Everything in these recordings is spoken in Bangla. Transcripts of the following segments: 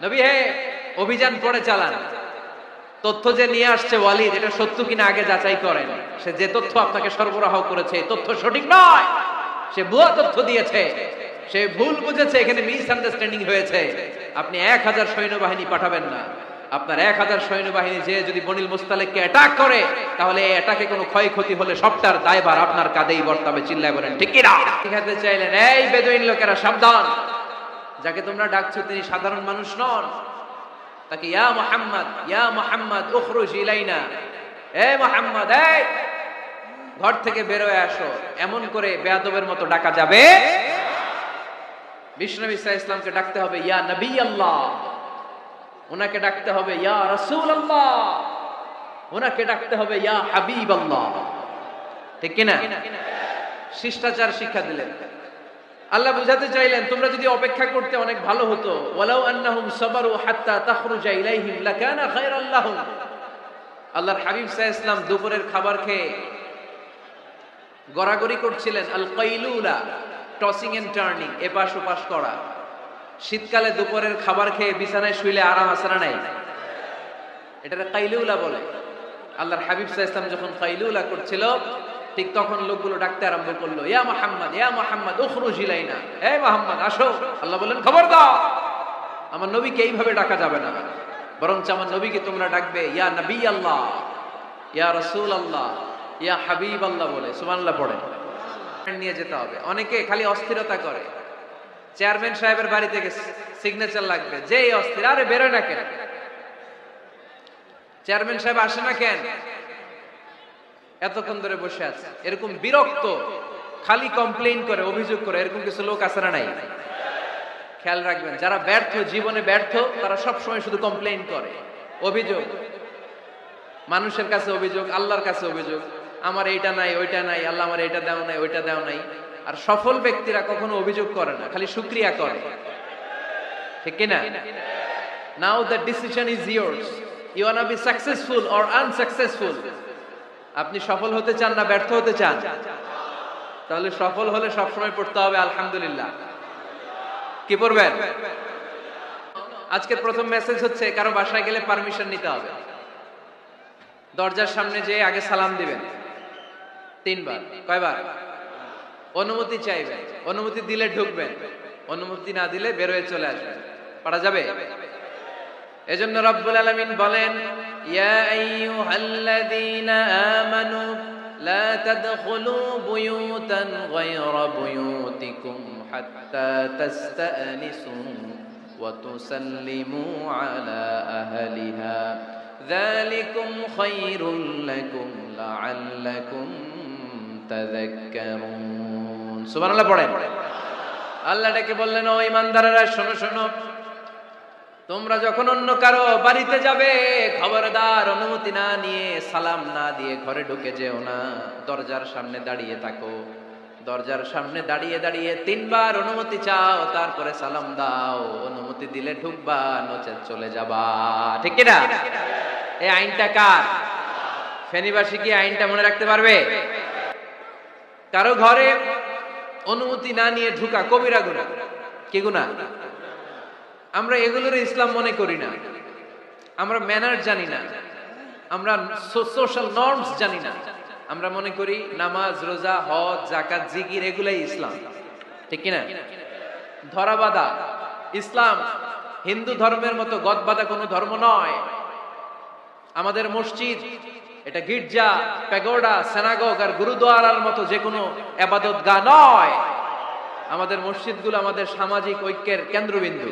নবী হে, অভিযান পরে চালান। তথ্য যে নিয়ে আসছে ওয়ালিদ, এটা সত্য কিনা আগে যাচাই করেন। সে যে তথ্য আপনাকে সরবরাহ করেছে তথ্য সঠিক নয়, সে ভুয়া তথ্য দিয়েছে, সে ভুল বুঝেছে, এখানে মিসআন্ডারস্ট্যান্ডিং হয়েছে। আপনি 1000 সৈন্যবাহিনী পাঠাবেন না। আপনার 1000 সৈন্যবাহিনী যে যদি বনিল মুস্তালিককে অ্যাটাক করে, তাহলে এই অ্যাটাকে কোনো ক্ষয়ক্ষতি হলে সবটার দায়ভার আপনার কাঁধেই বর্তাবে। চিল্লায় বলেন ঠিক কিনা? শিখাতে চাইলেন, এই বেদুইন লোকেরা সাবধান, যাকে তোমরা ডাকছো তিনি সাধারণ মানুষ নন। তাকে ইয়া মুহাম্মদ উখরুজ ইলাইনা, এ মুহাম্মদ, এই ঘর থেকে বের হয়ে আসো, এমন করে বেয়াদবের মতো ডাকা যাবে। বিষ্ণু ঈসা ইসলামকে ডাকতে হবে ইয়া নবী আল্লাহ, ওনাকে ডাকতে হবে ইয়া রাসূল আল্লাহ, ওনাকে ডাকতে হবে ইয়া হাবিব আল্লাহ। ঠিক কিনা? শিষ্টাচার শিক্ষা দিলেন। আল্লাহ বুঝাতে চাইলেন, তোমরা যদি অপেক্ষা করতে অনেক ভালো হতো। ওয়ালাউ আন্নাহুম সাবারু হাত্তা তাখরুজা ইলাইহিম লাকানা খায়রাল লাহুম। আল্লাহর হাবিব সাল্লাল্লাহু আলাইহি ওয়াসাল্লাম দুপুরের খাবার খেয়ে গড়াগড়ি করছিলেন। আল কাইলুলা, টসিং এন্ড টার্নিং, এপাশ ওপাশ করা। শীতকালে দুপুরের খাবার খেয়ে বিছানায় শুইলে আরাম আছে না নাই? এটাকে কাইলুলা বলে। আল্লাহর হাবিব সাল্লাল্লাহু আলাইহি ওয়াসাল্লাম যখন কাইলুলা করছিল, ঠিক তখন লোকগুলো ডাকতে আরম্ভ করলো, ইয়া মুহাম্মদ উখরুজ ইলাইনা, হে মুহাম্মদ আসো। আল্লাহ বললেন, খবরদার, আমার নবীকে এইভাবে ডাকা যাবে না, বরঞ্চ আমার নবীকে তোমরা ডাকবে ইয়া নবী আল্লাহ, ইয়া রাসূল আল্লাহ, ইয়া হাবিব আল্লাহ বলে। সুবহানাল্লাহ পড়েন। নিয়ে যেতে হবে। অনেকে খালি অস্থিরতা করে, চেয়ারম্যান সাহেবের বাড়ি থেকে সিগনেচার লাগবে, যেই অস্থির, আরে বেরোয় না কেন, চেয়ারম্যান সাহেব আসে না কেন, এতক্ষণ ধরে বসে আছে, এরকম বিরক্ত, খালি কমপ্লেইন করে, অভিযোগ করে, এরকম কিছু লোক আছে না নাই? খেয়াল রাখবেন, যারা ব্যর্থ, জীবনে ব্যর্থ, তারা সব সময় শুধু কমপ্লেইন করে, অভিযোগ, মানুষের কাছে অভিযোগ, আল্লাহর কাছে অভিযোগ, আমার এইটা নাই, ওইটা নাই, আল্লাহ আমার এইটা দাও নাই, ওইটা দাও নাই। আর সফল ব্যক্তিরা কখনো অভিযোগ করে না, খালি শুকরিয়া করে। ঠিক কিনা? Now the decision is yours, you wanna be successful or unsuccessful. আপনি সফল হতে চান না ব্যর্থ হতে চান? তাহলে সফল হলে সবসময় পড়তে হবে আলহামদুলিল্লাহ। কি পড়বেন? আজকের প্রথম মেসেজ হচ্ছে, কারো বাসায় গেলে পারমিশন নিতে হবে। দরজার সামনে যেয়ে আগে সালাম দিবেন 3 বার। কয়বার? অনুমতি চাইবেন, অনুমতি দিলে ঢুকবেন, অনুমতি না দিলে বের হয়ে চলে আসবেন। পারা যাবে? এজন্য রব্বুল আলামিন বলেন, ইয়া আইয়ুহাল্লাযীনা আমানু লা তাদখুলু বুয়ুতান গায়রা বুয়ুতিকুম হাত্তা তাস্তানিসু ওয়া তুসাল্লিমু আলা আহলিহা যালিকুম খায়রুল লাকুম লাআল্লাকুম তাযাক্কারুন। সুবহানাল্লাহ পড়েন। আল্লাহ ডেকে বললেন, ও ঈমানদারেরা শোনো শোনো, তোমরা যখন অন্য কারো বাড়িতে যাবে, খবরদার অনুমতি না নিয়ে, সালাম না দিয়ে ঘরে ঢুকে যেও না। দরজার সামনে দাঁড়িয়ে থাকো, দরজার সামনে দাঁড়িয়ে দাঁড়িয়ে 3 বার অনুমতি চাও, তারপরে সালাম দাও। অনুমতি দিলে ঢুকবা, নচেত চলে যাবা। ঠিক কিনা? এই আইনটা কার? ফেনীবাসী কি আইনটা মনে রাখতে পারবে? কারো ঘরে অনুমতি না নিয়ে ঢুকা কবিরা গুনাহ। কি গুনাহ? আমরা এগুলোর ইসলাম মনে করি না, আমরা ম্যানার জানি না, আমরা সোশ্যাল নর্মস জানি না। আমরা মনে করি নামাজ, রোজা, হজ, যাকাত, জিকির এগুলাই ইসলাম। ঠিক কিনা? ধরাবাঁধা ইসলাম হিন্দু ধর্মের মতো গদবাঁধা কোনো ধর্ম নয়। আমাদের মসজিদ এটা গির্জা, প্যাগোডা, সিনাগগ আর গুরুদ্বারার মতো যে কোনো ইবাদতগাহ নয়। আমাদের মসজিদগুলো আমাদের সামাজিক ঐক্যের কেন্দ্রবিন্দু।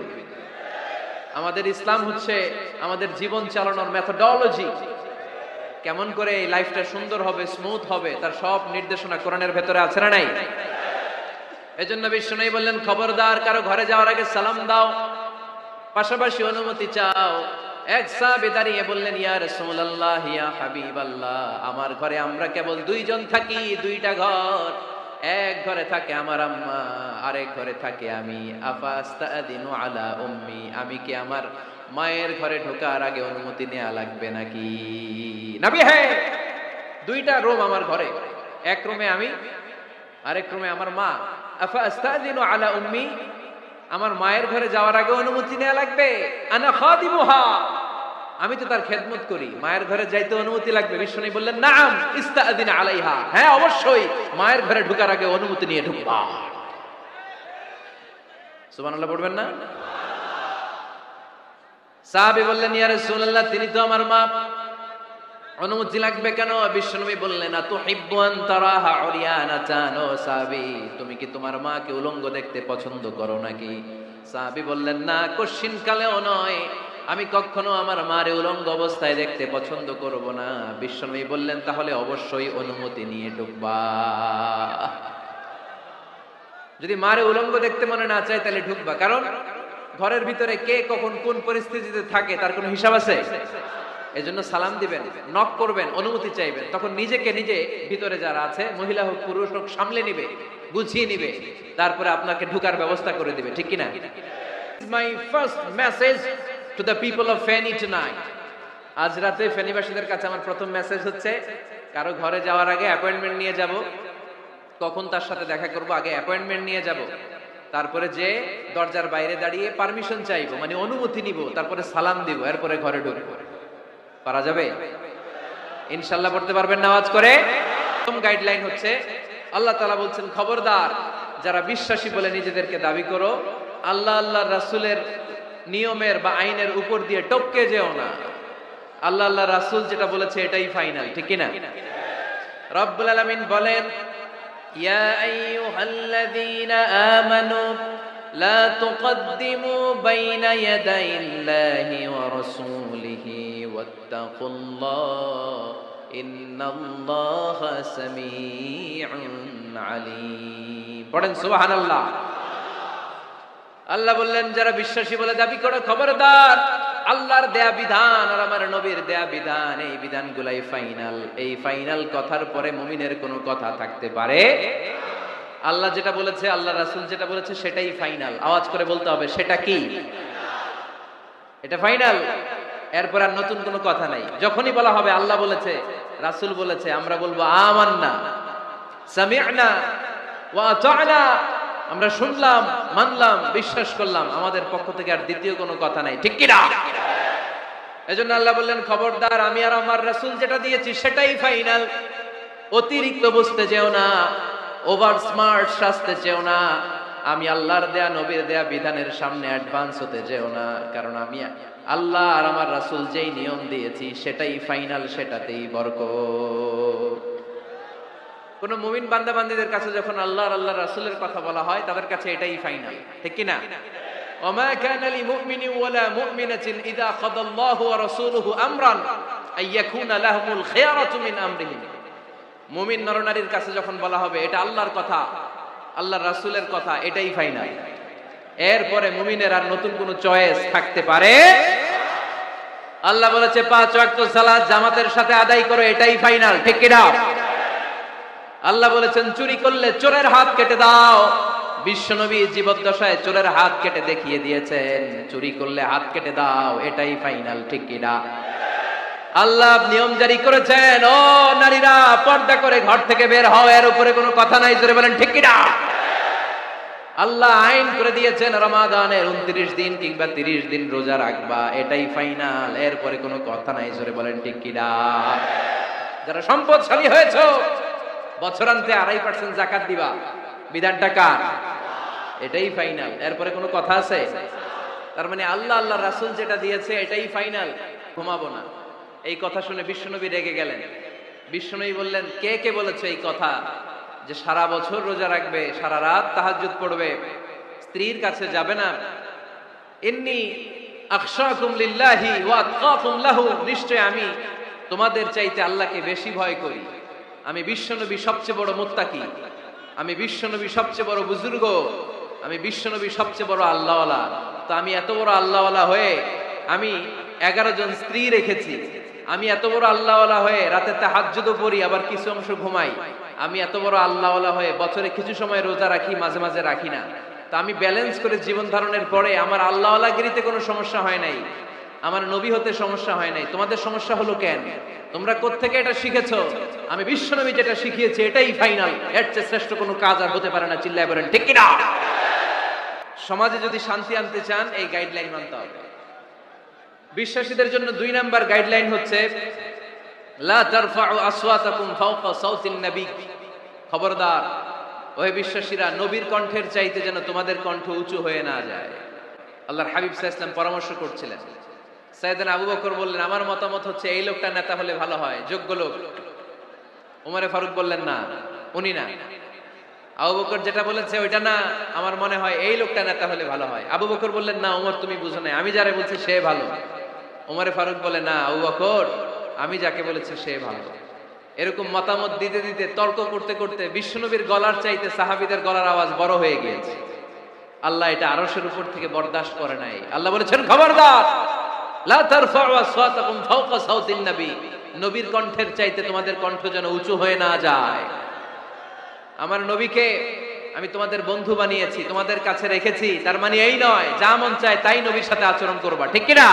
আমাদের ইসলাম হচ্ছে আমাদের জীবন চালানোর মেথোডোলজি। কেমন করে এই লাইফটা সুন্দর হবে, স্মুথ হবে, তার সব নির্দেশনা কোরআনের ভেতরে আছে না নাই? এজন্য বিশ্বনবী বললেন, খবরদার কারো ঘরে যাওয়ার আগে সালাম দাও, পাশাপাশি অনুমতি চাও। এক সাহাবী দাঁড়িয়ে বললেন, ইয়া রাসূলুল্লাহ, ইয়া হাবিবাল্লাহ, আমার ঘরে আমরা কেবল 2 জন থাকি, 2টা ঘর। এক ঘরে থাকে আমার আম্মা, আরেক ঘরে থাকে আমি। আফাস্তাদিনু আলা উম্মি, আমি কি আমার মায়ের ঘরে ঢোকার আগে অনুমতি নেওয়া লাগবে নাকি? নবী হে, 2টা রুম আমার ঘরে, এক রুমে আমি, আরেক রুমে আমার মা। আফাস্তাদিনু আলা উম্মি, আমার মায়ের ঘরে যাওয়ার আগে অনুমতি নেওয়া লাগবে? আনা খাদিমুহা, আমি তো তার খেদমত করি, মায়ের ঘরে যাইতে অনুমতি লাগবে? বিশ্বনবী বললেন নাম ইস্তাআদিন আলাইহা, হ্যাঁ অবশ্যই মায়ের ঘরে ঢোকার আগে অনুমতি নিয়ে ঢুকবা। সুবহানাল্লাহ পড়বেন না? সাহাবী বললেন ইয়া রাসূলুল্লাহ, তিনি তো আমার মা, অনুমতি লাগবে কেন? বিশ্বনবী বললেন আতুহিব্বু আন তারাহা উরিয়ানাতান, ও সাহাবী তুমি কি তোমার মাকে উলঙ্গ দেখতে পছন্দ করো নাকি? সাহাবী বললেন না, কশিন কালেও নয়, আমি কখনো আমার মারে উলঙ্গ অবস্থায় দেখতে পছন্দ করব না। বিশ্বনবী বললেন তাহলে অবশ্যই অনুমতি নিয়ে ঢুকবা। যদি মারে উলঙ্গ দেখতে মনে না চায় তাহলে ঢুকবা, কারণ ঘরের ভিতরে কে কখন কোন পরিস্থিতিতে থাকে তার কোনো হিসাব আছে? এজন্য সালাম দিবেন, নক করবেন, অনুমতি চাইবেন, তখন নিজেকে নিজে ভিতরে যারা আছে মহিলা হোক পুরুষ হোক সামলে নিবে, গুছিয়ে নিবে, তারপরে আপনাকে ঢুকার ব্যবস্থা করে দিবে, ঠিক কিনা? My first message to the people of Feni tonight, আজ রাতে ফেনীবাসীদের কাছে আমার প্রথম মেসেজ হচ্ছে, কারো ঘরে যাওয়ার আগে অ্যাপয়েন্টমেন্ট নিয়ে যাব, কখন তার সাথে দেখা করব আগে অ্যাপয়েন্টমেন্ট নিয়ে যাব, তারপরে যে দরজার বাইরে দাঁড়িয়ে পারমিশন চাইবো, মানে অনুমতি নিব, তারপরে সালাম দিব, এরপরে ঘরে ঢুকবো। পারা যাবে ইনশাআল্লাহ? পড়তে পারবেন না আওয়াজ করে? প্রথম গাইডলাইন হচ্ছে আল্লাহ তাআলা বলছেন খবরদার যারা বিশ্বাসী বলে নিজেদেরকে দাবি করো, আল্লাহ আল্লাহর রাসূলের নিয়মের বা আইনের উপর দিয়ে টপকে যেও না। আল্লাহ আল্লাহর রাসূল যেটা বলেছে এটাই ফাইনাল, ঠিক কি না? রব্বুল আলামিন বলেন ইয়া আইয়ুহাল্লাযীনা আমানু লা তুকদ্দিমু বাইনা ইয়াদাইল্লাহি ওয়া রাসূলিহি ওয়াত্তাকুল্লাহ ইন্নাল্লাহা সামিউন আলীম। পড়েন সুবহানাল্লাহ। আল্লাহ বললেন যারা বিশ্বাসী বলে দাবি করো, খবরদার আল্লাহর দেয়া বিধান আর আমার নবীর দেয়া বিধান, এই বিধানগুলাই ফাইনাল। এই ফাইনাল কথার পরে মুমিনের কোনো কথা থাকতে পারে? আল্লাহ যেটা বলেছে, আল্লাহ রাসূল যেটা বলেছে সেটাই ফাইনাল। আওয়াজ করে বলতে হবে সেটা কি? এটা ফাইনাল। এরপর আর নতুন কোনো কথা নাই। যখনই বলা হবে আল্লাহ বলেছে, রাসূল বলেছে, আমরা বলবো আমান্না সামি'না ওয়া আতা'না, আমরা শুনলাম, মানলাম, বিশ্বাস করলাম, আমাদের পক্ষ থেকে আর দ্বিতীয় কোনো কথা নাই, ঠিক কি না? এজন্য আল্লাহ বললেন খবরদার আমি আর আমার রাসূল যেটা দিয়েছি সেটাই ফাইনাল। অতিরিক্ত বুঝতে যেও না, ওভার স্মার্ট সাজতে যেও না, আমি আল্লাহর দেয়া নবীর দেয়া বিধানের সামনে অ্যাডভান্স হতে যেও না, কারণ আমি আল্লাহ আর আমার রাসূল যেই নিয়ম দিয়েছি সেটাই ফাইনাল, সেটাতেই বরকত। কোন মুমিন বান্দা বান্দীদের কাছে যখন আল্লাহর আল্লাহর রাসূলের কথা বলা হয় তাদের কাছে এটাই ফাইনাল, ঠিক কি না? ওমা কানা লিমুমিনিন ওয়ালা মুমিনাতিন ইযা কাদাল্লাহু ওয়া রাসূলুহু আমরান আইয়াকুনা লাহুমুল খিয়ারাতু মিন আমরিহিম। মুমিন নরনারীর কাছে যখন বলা হবে এটা আল্লাহর কথা, আল্লাহর রাসূলের কথা, এটাই ফাইনাল। এরপরে মুমিনের আর নতুন কোনো চয়েস থাকতে পারে? আল্লাহ বলেছে 5 ওয়াক্ত সালাত জামাতের সাথে আদায় করো, এটাই ফাইনাল, ঠিক কি না? আল্লাহ বলেছেন চুরি করলে চোরের হাত কেটে দাও। বিশ্বনবী জীবদ্দশায় চোরের হাত কেটে দেখিয়ে দিয়েছেন, চুরি করলে হাত কেটে দাও, এটাই ফাইনাল, ঠিক কি না? আল্লাহ নিয়ম জারি করেছেন, ও নারীরা পর্দা করে ঘর থেকে বের হও, এর উপরে কোনো কথা নাই, জোরে বলেন ঠিক কি না? আল্লাহ আইন করে দিয়েছেন রমাদানের 29 দিন কিংবা 30 দিন রোজা রাখবা, এটাই ফাইনাল, এরপরে কোনো কথা নাই, জোরে বলেন ঠিক কি না? যারা সম্পদশালী হয়েছে বছরান্তে 2.5% যাকাত দিবা, বিধানটা কার? এটাই ফাইনাল, এরপরে কোনো কথা আছে? তার মানে আল্লাহ আল্লাহ রাসূল যেটা দিয়েছে এটাই ফাইনাল, ঘুমাবো না। এই কথা শুনে বিশ্বনবী রেগে গেলেন। বিশ্বনবী বললেন কে কে বলেছে এই কথা যে সারা বছর রোজা রাখবে, সারা রাত তাহাজ্জুদ পড়বে, স্ত্রীর কাছে যাবে না? ইন্নী আখশাকুম লিল্লাহি ওয়া আতকাকুম লাহু, নিশ্চয় আমি তোমাদের চাইতে আল্লাহকে বেশি ভয় করি। আমি বিশ্বনবী সবচেয়ে বড় মুত্তাকি, আমি বিশ্বনবী সবচেয়ে বড় বুজুর্গ, আমি বিশ্বনবী সবচেয়ে বড় আল্লাহওয়ালা। তো আমি এত বড় আল্লাহওয়ালা হয়ে আমি 11 জন স্ত্রী রেখেছি, আমি এত বড় আল্লাহওয়ালা হয়ে রাতে তাহাজ্জুদও পড়ি, আবার কিছু অংশ ঘুমাই, আমি এত বড় আল্লাহওয়ালা হয়ে বছরে কিছু সময় রোজা রাখি, মাঝে মাঝে রাখি না। তো আমি ব্যালেন্স করে জীবন ধারণের পরে আমার আল্লাহওয়ালাগিরিতে কোনো সমস্যা হয় নাই, আমার নবী হতে সমস্যা হয় নাই। তোমাদের সমস্যা হলো কেন? তোমরা কোত্থেকে এটা শিখেছো? আমি বিশ্বনবী যেটা শিখিয়েছি এটাই ফাইনাল, এর চেয়ে শ্রেষ্ঠ কোনো কাজ আর হতে পারে না। চিল্লায় বলেন ঠিক কি না? সমাজে যদি শান্তি আনতে চান এই গাইডলাইন মানতে হবে। বিশ্বাসীদের জন্য 2 নাম্বার গাইডলাইন হচ্ছে লা তারফাউ আসওয়াতাকুম ফাওকা সাউতিন নবী। খবরদার ওহে বিশ্বাসীরা, নবীর কণ্ঠের চাইতে যেন তোমাদের কণ্ঠ উঁচু হয়ে না যায়। আল্লাহর হাবিব সাল্লাল্লাহু আলাইহি ওয়াসাল্লাম পরামর্শ করছিলেন। সাইয়েদনা আবু বকর বললেন, আমার মতামত হচ্ছে এই লোকটা নেতা হলে ভালো হয়, যোগ্য লোক। ওমরে ফারুক বললেন, না, উনি না। আবু বকর যেটা বলেছে ওইটা না, আমার মনে হয় এই লোকটা নেতা হলে ভালো হয়। আবু বকর বললেন, না ওমর তুমি বুঝো না, আমি যারে বলছি সে ভালো। ওমরে ফারুক বলে, না আবু বকর, আমি যাকে বলেছি সে ভালো। এরকম মতামত দিতে দিতে, তর্ক করতে করতে বিশ্বনবীর গলার চাইতে সাহাবীদের গলার আওয়াজ বড় হয়ে গিয়েছে। আল্লাহ এটা আরশের উপর থেকে বরদাস্ত করে নাই। আল্লাহ বলেছেন, খবরদার, লা তারফাউ আসওয়াতাকুম ফাওকা সাউতিন নবী। নবীর কণ্ঠের চাইতে তোমাদের কণ্ঠ যেন উঁচু হয়ে না যায়। আমার নবীকে আমি তোমাদের বন্ধু বানিয়েছি, তোমাদের কাছে রেখেছি, তার মানে এই নয় যা মন চায় তাই নবীর সাথে আচরণ করবা, ঠিক কি না?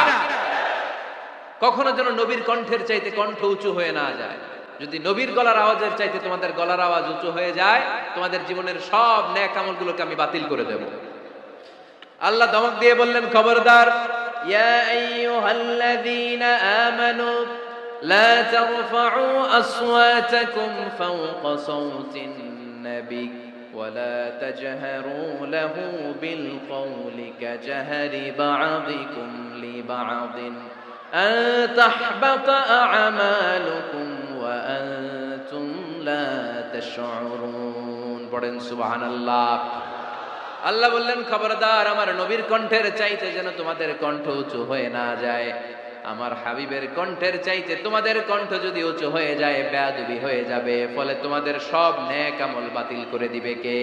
কখনো যেন নবীর কণ্ঠের চাইতে কণ্ঠ উঁচু হয়ে না যায়। যদি নবীর গলার আওয়াজের চাইতে তোমাদের গলার আওয়াজ উঁচু হয়ে যায়, তোমাদের জীবনের সব নেক আমলগুলোকে আমি বাতিল করে দেব। আল্লাহ ধমক দিয়ে বললেন, খবরদার, ইয়া আইয়ুহাল্লাযীনা আমানু লা তারফাউ আসওয়াতাকুম ফাওকা সাউতিন নবী ওয়া লা তাজহারু লাহু বিল কওলি কাজহারি বা'দিকুম লিবা'দিন আন তাহবাতা আ'মালুকুম ওয়া আনতুম লা তাশউরুন। পড়েন সুবহানাল্লাহ। আল্লাহ বললেন, খবরদার, আমার নবীর কণ্ঠের চাইতে যেন তোমাদের কণ্ঠ উঁচু হয়ে না যায়। আমার হাবিবের কণ্ঠের চাইতে তোমাদের কণ্ঠ যদি উঁচু হয়ে যায়, বেয়াদবি হয়ে যাবে, ফলে তোমাদের সব নেক আমল বাতিল করে দিবে কে?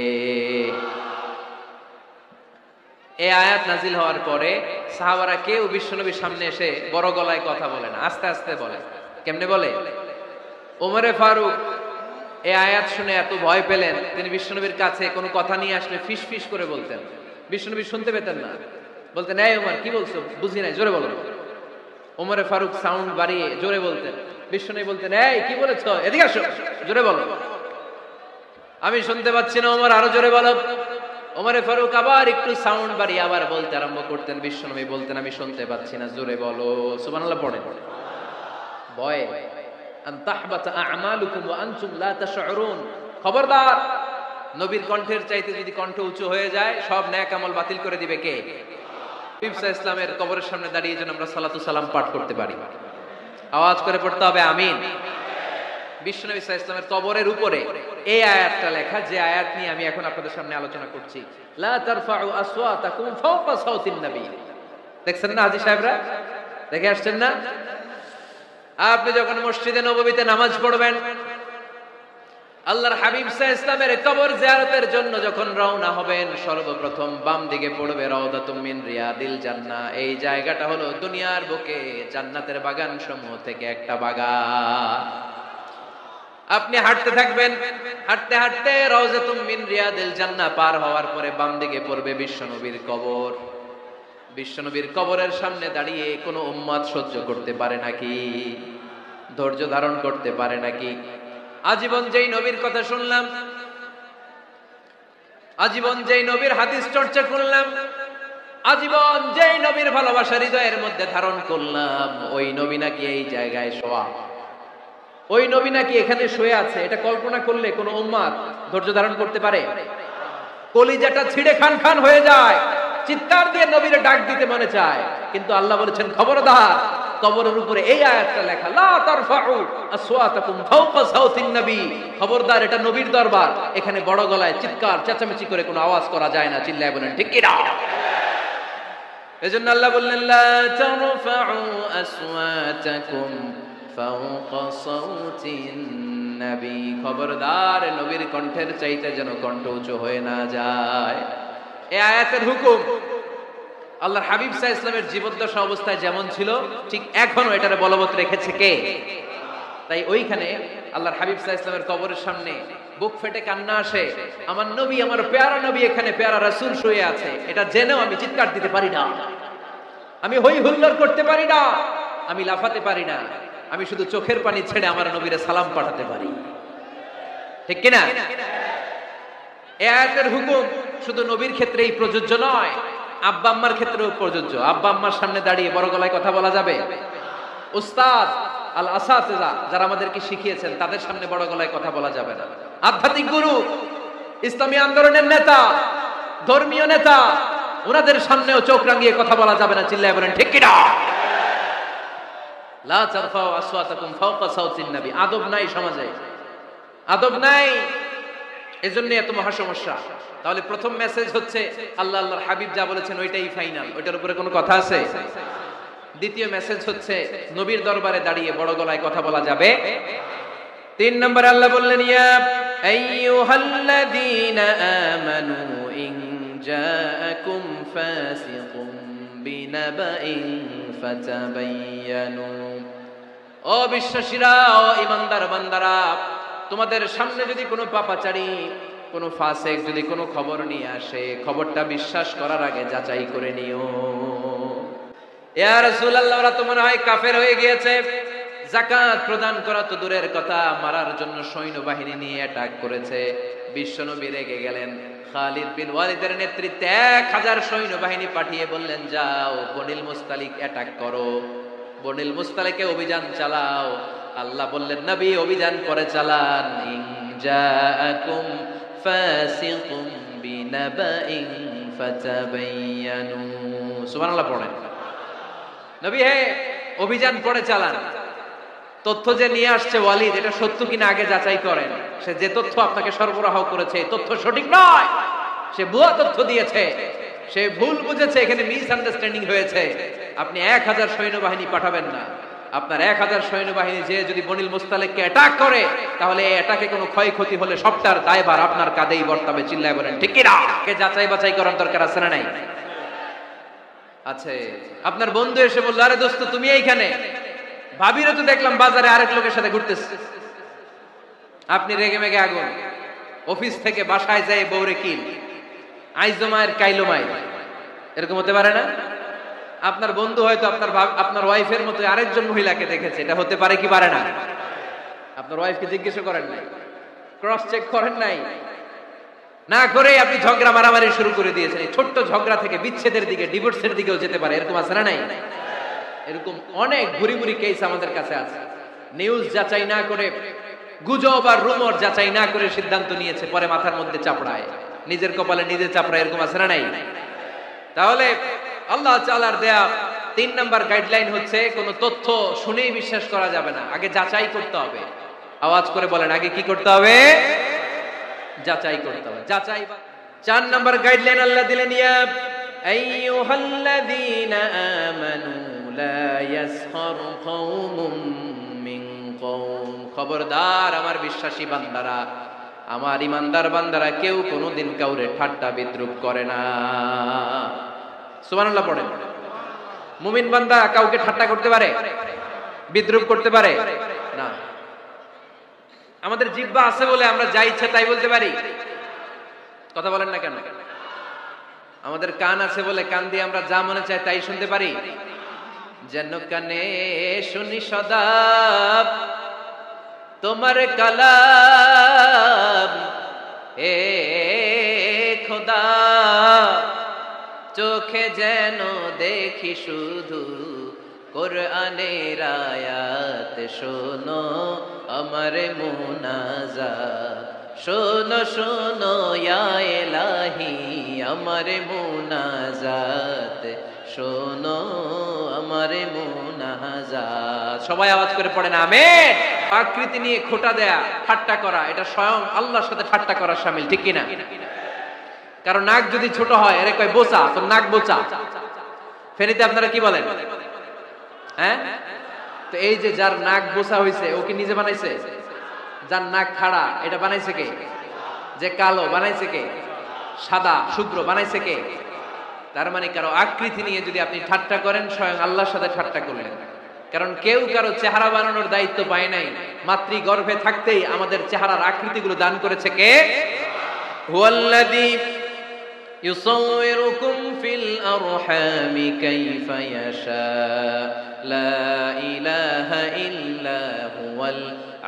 এই আয়াত নাজিল হওয়ার পরে সাহাবারা কেউ বিশ্বনবীর সামনে এসে বড় গলায় কথা বলে না, আস্তে আস্তে বলে। কেমনে বলে? ওমরে ফারুক এই আয়াত শুনে এত ভয় পেলেন, তিনি বিশ্বনবীর কাছে কোনো কথা নিয়ে আসলে ফিস ফিস করে বলতেন। বিশ্বনবী শুনতে পেতেন না, বলতেন, এই ওমর কি বলছো, বুঝি নাই, জোরে বলো। ওমরে ফারুক সাউন্ড বাড়িয়ে জোরে বলতেন। বিশ্বনবী বলতেন, এই কি বলেছো, এদিকে আসো, জোরে বলো। আমি শুনতে পাচ্ছি না, ওমর আরো জোরে বলো। ওমরে ফারুক আবার একটু সাউন্ড বাড়িয়ে আবার বলতে আরম্ভ করতেন। বিশ্বনবী বলতেন, আমি শুনতে পাচ্ছি না, জোরে বলো। সুবহানাল্লাহ পড়েন। ভয় আন তাহবাতা আ'মালুকুম ওয়া আনতুম লা তাশউরুন। খবরদার, নবীর কণ্ঠের চাইতে যদি কণ্ঠ উঁচু হয়ে যায়, সব নেক আমল বাতিল করে দিবে কে? নবী সাল্লাল্লাহু আলাইহি ওয়াসাল্লামের কবরের সামনে দাঁড়িয়ে যেন আমরা সালাতু সালাম পাঠ করতে পারি। আওয়াজ করে পড়তে হবে, আমিন। বিশ্বনবী সাল্লাল্লাহু আলাইহি ওয়াসাল্লামের কবরের উপরে এই আয়াতটা লেখা, যে আয়াত নিয়ে আমি এখন আপনাদের সামনে আলোচনা করছি। লা তারফাউ আসওয়াতাকুম ফাওকা সাউতিন নবী। দেখছেন না হাজী সাহেবরা, দেখে আসছেন না? আপনি যখন মসজিদে নববীতে নামাজ পড়বেন, আল্লাহর হাবিব সাল্লাল্লাহু আলাইহি ওয়াসাল্লামের কবর জিয়ারতের জন্য যখন রওনা হবেন, সর্বপ্রথম বাম দিকে পড়বে রাউদাতুম মিন রিয়াদিল জান্নাহ। এই জায়গাটা হলো দুনিয়ার বুকে জান্নাতের বাগান সমূহ থেকে একটা বাগান। আপনি হাঁটতে থাকবেন, হাঁটতে হাঁটতে রাউদাতুম মিন রিয়াদিল জান্নাহ পার হওয়ার পরে বাম দিকে পড়বে বিশ্বনবীর কবর। বিশ্বনবীর কবরের সামনে দাঁড়িয়ে কোনো উম্মত সহ্য করতে পারে নাকি? ধৈর্য ধারণ করতে পারে নাকি? আজীবন যেই নবীর কথা শুনলাম, আজীবন যেই নবীর হাদিস চর্চা করলাম, আজীবন যেই নবীর ভালোবাসা হৃদয়ের মধ্যে ধারণ করলাম, ওই নবী নাকি এই জায়গায় শোয়া, ওই নবী নাকি এখানে শুয়ে আছে, এটা কল্পনা করলে কোনো উম্মত ধৈর্য ধারণ করতে পারে? কলিজাটা ছিঁড়ে খান খান হয়ে যায়, চিৎকার দিয়ে নবীর ডাক দিতে মনে চায়। কিন্তু আল্লাহ বলেছেন, খবরদার, কবরের উপরে এই আয়াতটা লেখা, লা তারফাউ আসওয়াতাকুম ফাওকা সাউতিন নবী। খবরদার, এটা নবীর দরবার, এখানে বড় গলায় চিৎকার চেঁচামেচি করে কোনো আওয়াজ করা যায় না। চিল্লায় বলেন ঠিক কি না? এজন্য আল্লাহ বললেন, লা তারফাউ আসওয়াতাকুম ফাওকা সাউতিন নবী। খবরদার, নবীর কণ্ঠের চাইতে যেন কণ্ঠ উঁচু হয়ে না যায়। এই আয়াতের হুকুম আল্লাহর হাবিব সাল্লাল্লাহু আলাইহি ওয়াসাল্লামের জীবদ্দশা অবস্থায় যেমন ছিল, ঠিক এখনো এটারে বলবৎ রেখেছে কে? তাই ওইখানে আল্লাহর হাবিব সাল্লাল্লাহু আলাইহি ওয়াসাল্লামের কবরের সামনে বুক ফেটে কান্না আসে। আমার নবী, আমার পেয়ারা নবী এখানে, পেয়ারা রাসূল শুয়ে আছে, এটা জেনেও আমি চিৎকার দিতে পারি না, আমি হই হুল্লোড় করতে পারি না, আমি লাফাতে পারি না, আমি শুধু চোখের পানি ছেড়ে আমার নবীরে সালাম পাঠাতে পারি। ঠিক কিনা? এই আয়াতের হুকুম শুধু নবীর ক্ষেত্রেই প্রযোজ্য নয়, আব্বা আম্মার ক্ষেত্রেও প্রযোজ্য। আব্বা আম্মার সামনে দাঁড়িয়ে বড় গলায় কথা বলা যাবে? উস্তাদ আল আসাতিজা যারা আমাদেরকে শিখিয়েছেন তাদের সামনে বড় গলায় কথা বলা যাবে না। আধ্যাত্মিক গুরু, ইসলামী আন্দোলনের নেতা, ধর্মীয় নেতা, ওনাদের সামনেও চোখ রাঙিয়ে কথা বলা যাবে না। চিল্লায় বলেন ঠিক কিনা? লা তারফাউ আসওয়াতাকুম ফাওকা সাওতিন নবী। আদব নাই সমাজে, আদব নাই, এজন্য এত মহা সমস্যা। তাহলে প্রথম মেসেজ হচ্ছে আল্লাহ আল্লাহর হাবিব যা বলেছেন ওইটাই ফাইনাল, ওইটার উপরে কোনো কথা আছে? দ্বিতীয় মেসেজ হচ্ছে নবীর দরবারে দাঁড়িয়ে বড় গলায় কথা বলা যাবে। 3 নম্বরে আল্লাহ বললেন ইয়া আইয়ুহাল্লাযীনা আমানু ইন জাআকুম ফাসিকুম বিনাবাইন ফাতাবায়ানু। ও বিশ্বাসীরা, ও ঈমানদার বান্দারা, তোমাদের সামনে যদি কোনো পাপাচারী, কোনো ফাসিক যদি কোনো খবর নিয়ে আসে, খবরটা বিশ্বাস করার আগে যাচাই করে নিও। ইয়া রাসূলুল্লাহ, ওরা তো মনে হয় কাফের হয়ে গিয়েছে, যাকাত প্রদান করা তো দূরের কথা, মারার জন্য সৈন্যবাহিনী নিয়ে অ্যাটাক করেছে। বিশ্বনবী রেগে গেলেন। খালিদ বিন ওয়ালিদের নেতৃত্বে 1000 সৈন্যবাহিনী পাঠিয়ে বললেন, যাও বনিল মুস্তালিক অ্যাটাক করো, বনিল মুস্তালিকে অভিযান চালাও। আল্লাহ বললেন, নবী অভিযান করে চালান। ইন জাআকুম ফাসিকুম বিনাবাইন ফাতাবায়ানু। সুবহানাল্লাহ পড়েন। নবী হে, অভিযান করে চালান। তথ্য যে নিয়ে আসছে ওয়ালিদ, এটা সত্য কিনা আগে যাচাই করেন। সে যে তথ্য আপনাকে সরবরাহ করেছে তথ্য সঠিক নয়, সে ভুয়া তথ্য দিয়েছে, সে ভুল বুঝেছে, এখানে মিস আন্ডারস্ট্যান্ডিং হয়েছে। আপনি 1000 সৈন্যবাহিনী পাঠাবেন না। আপনার 1000 সৈন্যবাহিনী যে যদি বনিল মুস্তালিককে অ্যাটাক করে, তাহলে এই অ্যাটাকে কোনো ক্ষয়ক্ষতি হলে সবটার দায়ভার আপনার কাঁধেই বর্তাবে। চিল্লায় বলেন ঠিক কি না? কে যাচাই বাছাই করার দরকার আছে না নাই? আছে। আপনার বন্ধু এসে বলল, আরে দোস্ত তুমি এইখানে, ভাবিরে তো দেখলাম বাজারে আরেক লোকের সাথে ঘুরতেছে। আপনি রেগে মেগে আগুন, অফিস থেকে বাসায় যায় বউরে কিল, আইজমায়ের কাইলোমাই, এরকম হতে পারে না? আপনার বন্ধু হয়তো আপনার ওয়াইফের মতো আরেকজন মহিলাকে দেখেছে, এটা হতে পারে কি পারে না? আপনার ওয়াইফকে জিজ্ঞেস করেন নাই, ক্রস চেক করেন নাই, না করে আপনি ঝগড়া মারামারি শুরু করে দিয়েছেন। এই ছোট্ট ঝগড়া থেকে বিচ্ছেদের দিকে, ডিভোর্সের দিকেও যেতে পারে। এরকম আছে না নাই? এরকম অনেক ভুরি ভুরি কেস আমাদের কাছে আছে। নিউজ যাচাই না করে, গুজব আর রুমর যাচাই না করে সিদ্ধান্ত নিয়েছে, পরে মাথার মধ্যে চাপড়ায়, নিজের কপালে নিজে চাপড়ায়। এরকম আছে না নাই? তাহলে আল্লাহ তাআলার দেয়া 3 নাম্বার গাইডলাইন হচ্ছে, কোন তথ্য শুনেই বিশ্বাস করা যাবে না, আগে যাচাই করতে হবে। আওয়াজ করে বলেন, আগে কি করতে হবে? যাচাই করতে হবে। যাচাই। 4 নাম্বার গাইডলাইন আল্লাহ দিলেন, ইয়া আইয়ুহাল্লাযীনা আমানু লা ইয়াসখার কওমুম মিন কওম। খবরদার আমার বিশ্বাসী বান্দারা, আমার ঈমানদার বান্দারা, কেউ কোনোদিন কাউরে ঠাট্টা বিদ্রূপ করে না। সুবহানাল্লাহ পড়েন। মুমিন বান্দা কাউকে ঠাট্টা করতে পারে, বিদ্রূপ করতে পারে না। আমাদের জিহ্বা আছে বলে আমরা যা ইচ্ছা তাই বলতে পারি। কথা বলেন না কেন? আমাদের কান আছে বলে কান দিয়ে আমরা যা মনে চাই তাই শুনতে পারি। যেন কানে শুনি সদা তোমার কালাম, হে খোদা, চোখে যেন দেখি শুধু কোরআনের আয়াত। শোনো আমার মুনাজাত, শোনো শোনো ইয়া ইলাহি আমার মুনাজাত, শোনো আমার মুনাজাত। সবাই আওয়াজ করে পড়েন আমিন। আকৃতি নিয়ে খোঁটা দেয়া, ঠাট্টা করা, এটা স্বয়ং আল্লাহর সাথে ঠাট্টা করা শামিল, ঠিক কিনা? কারণ নাক যদি ছোট হয়, এর কয় বোচা, তো নাক বোচা। ফেনীতে আপনারা কি বলেন? হ্যাঁ, তো এই যে যার নাক বোচা হইছে, ও কি নিজে বানাইছে? যার নাক খাড়া, এটা বানাইছে কে? যে কালো, বানাইছে কে? সাদা শুভ্র, বানাইছে কে? তার মানে কারো আকৃতি নিয়ে যদি আপনি ঠাট্টা করেন, স্বয়ং আল্লাহর সাথে ঠাট্টা করলেন। কারণ কেউ কারো চেহারা বানানোর দায়িত্ব পায় নাই। মাতৃ গর্ভে থাকতেই আমাদের চেহারার আকৃতিগুলো দান করেছে কে? হুয়াল্লাযী ইউসাউইরুকুম ফিল আরহামি কাইফা ইয়াশা, লা ইলাহা ইল্লা হুয়াল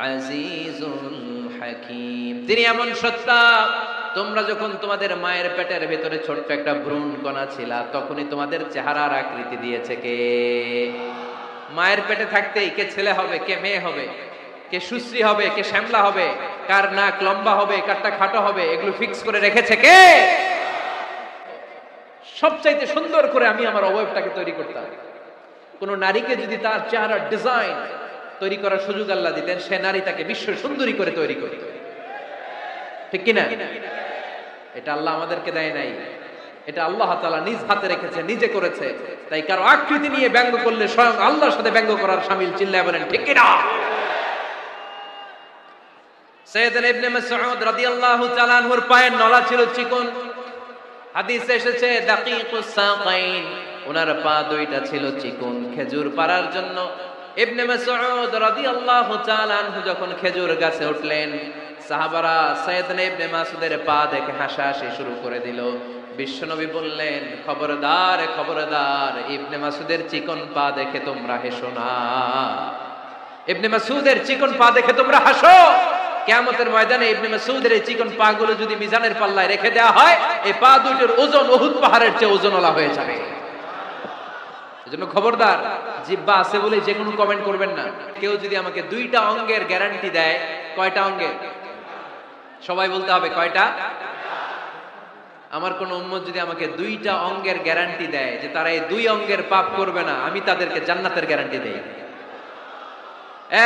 আজিজুল হাকীম। তিনি এমন সত্তা তোমরা যখন তোমাদের মায়ের পেটের ভেতরে ছোট্ট একটা ভ্রূণ কণা ছিলা, তখনই তোমাদের চেহারার আকৃতি দিয়েছে কে? মায়ের পেটে থাকতেই কে ছেলে হবে, কে মেয়ে হবে, কে সুশ্রী হবে, কে শ্যামলা হবে, কার নাক লম্বা হবে, কারটা খাটো হবে, এগুলো ফিক্স করে রেখেছে কে? সবচাইতে সুন্দর করে আমি আমার অবয়বটাকে তৈরি করতাম। কোন নারীকে যদি তার চেহারার ডিজাইন তৈরি করার সুযোগ আল্লাহ দিতেন, সে নারী তাকে বিশ্ব সুন্দরী করে তৈরি করত, ঠিক কিনা? এটা আল্লাহ আমাদেরকে দেয় নাই, এটা আল্লাহ তাআলা নিজ হাতে রেখেছে, নিজে করেছে। তাই কারো আকৃতি নিয়ে ব্যঙ্গ করলে স্বয়ং আল্লাহর সাথে ব্যঙ্গ করার শামিল। চিল্লায় বলেন ঠিক কিনা? সাইয়েদনা ইবনে মাসউদ রাদিয়াল্লাহু তাআলা আনহুর পায়ের নলা ছিল চিকন। হাদিসে এসেছে দাকিকুস সাকাইন, ওনার পা দুইটা ছিল চিকন খেজুর পাড়ার জন্য। ইবনে মাসউদ রাদিয়াল্লাহু তাআলা আনহু যখন খেজুর গাছে উঠলেন, সাহাবারা সাইয়েদনা ইবনে মাসউদের পা দেখে হাসাহাসি শুরু করে দিল। বিশ্বনবী বললেন, খবরদার খবরদার, ইবনে মাসউদের চিকন পা দেখে তোমরা হেসো না। ইবনে মাসউদের চিকন পা দেখে তোমরা হাসো। কিয়ামতের ময়দানে ইবনে মাসউদের এই চিকন পা গুলো যদি মিজানের পাল্লায় রেখে দেওয়া হয়, এই পা দুইটার ওজন উহুদ পাহাড়ের চেয়ে ওজনওয়ালা হয়ে যাবে। এজন্য খবরদার, জিহ্বা আছে বলে যে কোনো কমেন্ট করবেন না। কেউ যদি আমাকে দুইটা অঙ্গের গ্যারান্টি দেয়, কয়টা অঙ্গের? সবাই বলতে হবে কয়টা? আমার কোন উম্মত যদি আমাকে দুইটা অঙ্গের গ্যারান্টি দেয় যে তারা এই দুই অঙ্গের পাপ করবে না, আমি তাদেরকে জান্নাতের গ্যারান্টি দেই।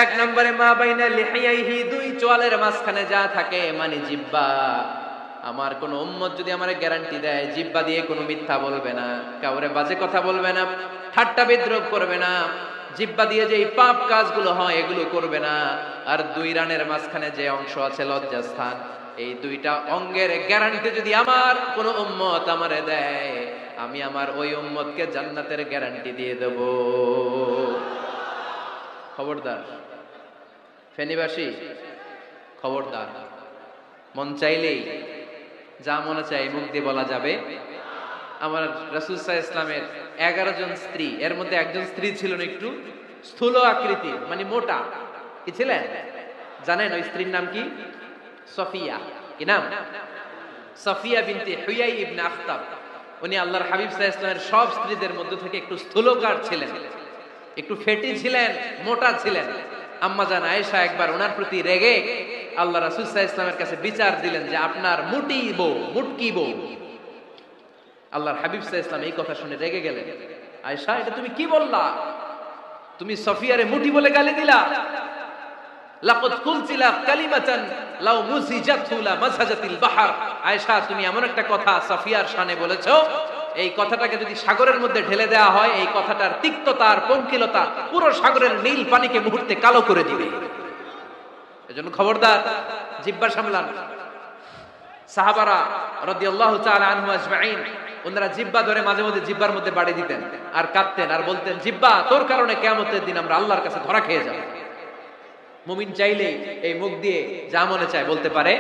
এক নম্বরে মা বাইনা লিহিয়াইহি, দুই চোয়ালের মাঝখানে যা থাকে মানে জিহ্বা। আমার কোন উম্মত যদি আমারে গ্যারান্টি দেয় জিহ্বা দিয়ে কোনো মিথ্যা বলবে না, কাউরে বাজে কথা বলবে না, ঠাট্টা বিদ্রূপ করবে না, জিহ্বা দিয়ে যে পাপ কাজগুলো হয় এগুলো করবে না, আর দুই রানের মাঝখানে যে অংশ আছে লজ্জাস্থান, এই দুইটা অঙ্গের গ্যারান্টি যদি আমার কোন উম্মত আমারে দেয়, আমি আমার ওই উম্মতকে জান্নাতের গ্যারান্টি দিয়ে দেব। খবরদার ফেনীবাসী, খবরদার। মন চাইলেই যা মনে চাই মুখ দিয়ে বলা যাবে? আমার রাসূল সাল্লাল্লাহু আলাইহি ইসলামের 11 জন স্ত্রী, এর মধ্যে একজন স্ত্রী ছিলেন একটু স্থূল আকৃতি, মানে মোটা। কি ছিলেন জানেন? ওই স্ত্রীর নাম কি? সফিয়া। কি নাম? সফিয়া বিনতে হুয়াই ইবনে আখতাব। উনি আল্লাহর হাবিব সাল্লাল্লাহু আলাইহি ইসলামের সব স্ত্রীদের মধ্যে থেকে একটু স্থূলকার ছিলেন, একটু ফেটি ছিলেন, মোটা ছিলেন। আম্মা জান আয়েশা একবার ওনার প্রতি রেগে আল্লাহ রাসূল সাল্লাল্লাহু আলাইহি ইসলামের কাছে বিচার দিলেন যে আপনার মুটি বউ, মুটকি বউ। আল্লাহর হাবিব সাল্লাল্লাহু আলাইহি ইসলাম এই কথা শুনে রেগে গেলেন। আয়েশা, এটা তুমি কি বললা? তুমি সফিয়ারে মুটি বলে গালি দিলা। লাকাদ কুলতিলা কালিমাতান লাউ মুজিজাতু লা মাসাজাতিল বাহর। আয়েশা, তুমি এমন একটা কথা সফিয়ার শানে বলেছো, এই কথাটাকে যদি সাগরের মধ্যে ঢেলে দেওয়া হয়, এই কথাটার তিক্ততা আর পঙ্কিলতা পুরো সাগরের নীল পানিকে মুহূর্তে কালো করে দিবে। এজন্য খবরদার, জিহ্বা সামলান। সাহাবারা রাদিয়াল্লাহু তাআলা আনহু আজমাইন, ওনারা জিহ্বা ধরে মাঝে মধ্যে জিহ্বার মধ্যে বাড়ি দিতেন আর কাঁদতেন আর বলতেন, জিহ্বা, তোর কারণে কিয়ামতের দিন আমরা আল্লাহর কাছে ধরা খেয়ে যাব। মুমিন চাইলেই এই মুখ দিয়ে যা মনে চায় বলতে পারে।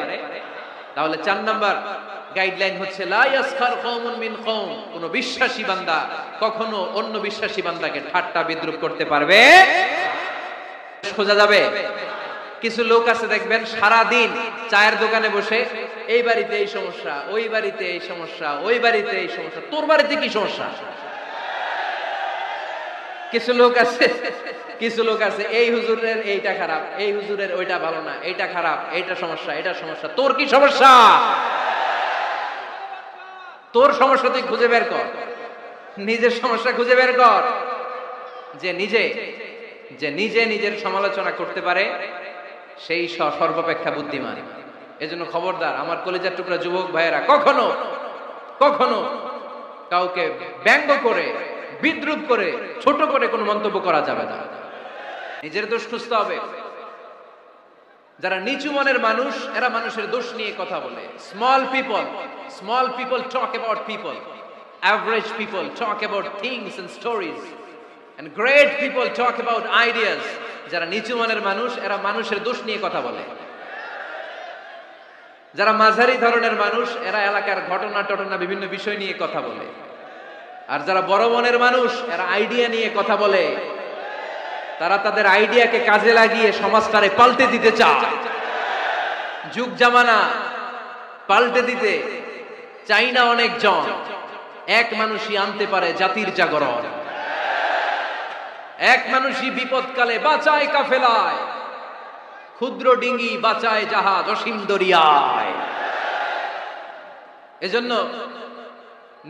তাহলে 4 নাম্বার গাইডলাইন হচ্ছে লা ইয়াসখার কওমুন মিন কওম, কোন বিশ্বাসী বান্দা কখনো অন্য বিশ্বাসী বান্দাকে ঠাট্টা বিদ্রূপ করতে পারবে খোঁজা যাবে। কিছু লোক আছে দেখবেন সারা দিন চায়ের দোকানে বসে এই বাড়িতে এই সমস্যা, ওই বাড়িতে এই সমস্যা, ওই বাড়িতে এই সমস্যা, তোর বাড়িতে কি সমস্যা? কিছু লোক আছে এই হুজুরের এইটা খারাপ, এই হুজুরের ওইটা ভালো না, এইটা খারাপ, এইটা সমস্যা, এটা সমস্যা, তোর কি সমস্যা? তোর সমস্যা তুই খুঁজে বের কর, নিজের সমস্যা খুঁজে বের কর। যে নিজে নিজের সমালোচনা করতে পারে সেই সর্বাপেক্ষা বুদ্ধিমান। এজন্য খবরদার আমার কলিজার টুকরা যুবক ভাইয়েরা, কখনো কাউকে ব্যঙ্গ করে, বিদ্রূপ করে, ছোট করে কোনো মন্তব্য করা যাবে না। নিজের দোষ খুঁজতে হবে। যারা নিচু মনের মানুষ, এরা মানুষের দোষ নিয়ে কথা বলে। Small people talk about people, average people talk about things and stories, and great people talk about ideas. যারা নিচু মনের মানুষ, এরা মানুষের দোষ নিয়ে কথা বলে। যারা মাঝারি ধরনের মানুষ, এরা এলাকার ঘটনা বিভিন্ন বিষয় নিয়ে কথা বলে। আর যারা বড় মনের মানুষ, এরা আইডিয়া নিয়ে কথা বলে। তারা তাদের আইডিয়াকে কাজে লাগিয়ে সমাজটারে পাল্টে দিতে চায়। যুগ জামানা পাল্টে দিতে চাই না অনেক জন, এক মানুষই আনতে পারে জাতির জাগরণ। এক মানুষই বিপদকালে বাঁচায় কাফেলায়, ক্ষুদ্র ডিঙ্গি বাঁচায় জাহাজ অসীম দরিয়ায়। এজন্য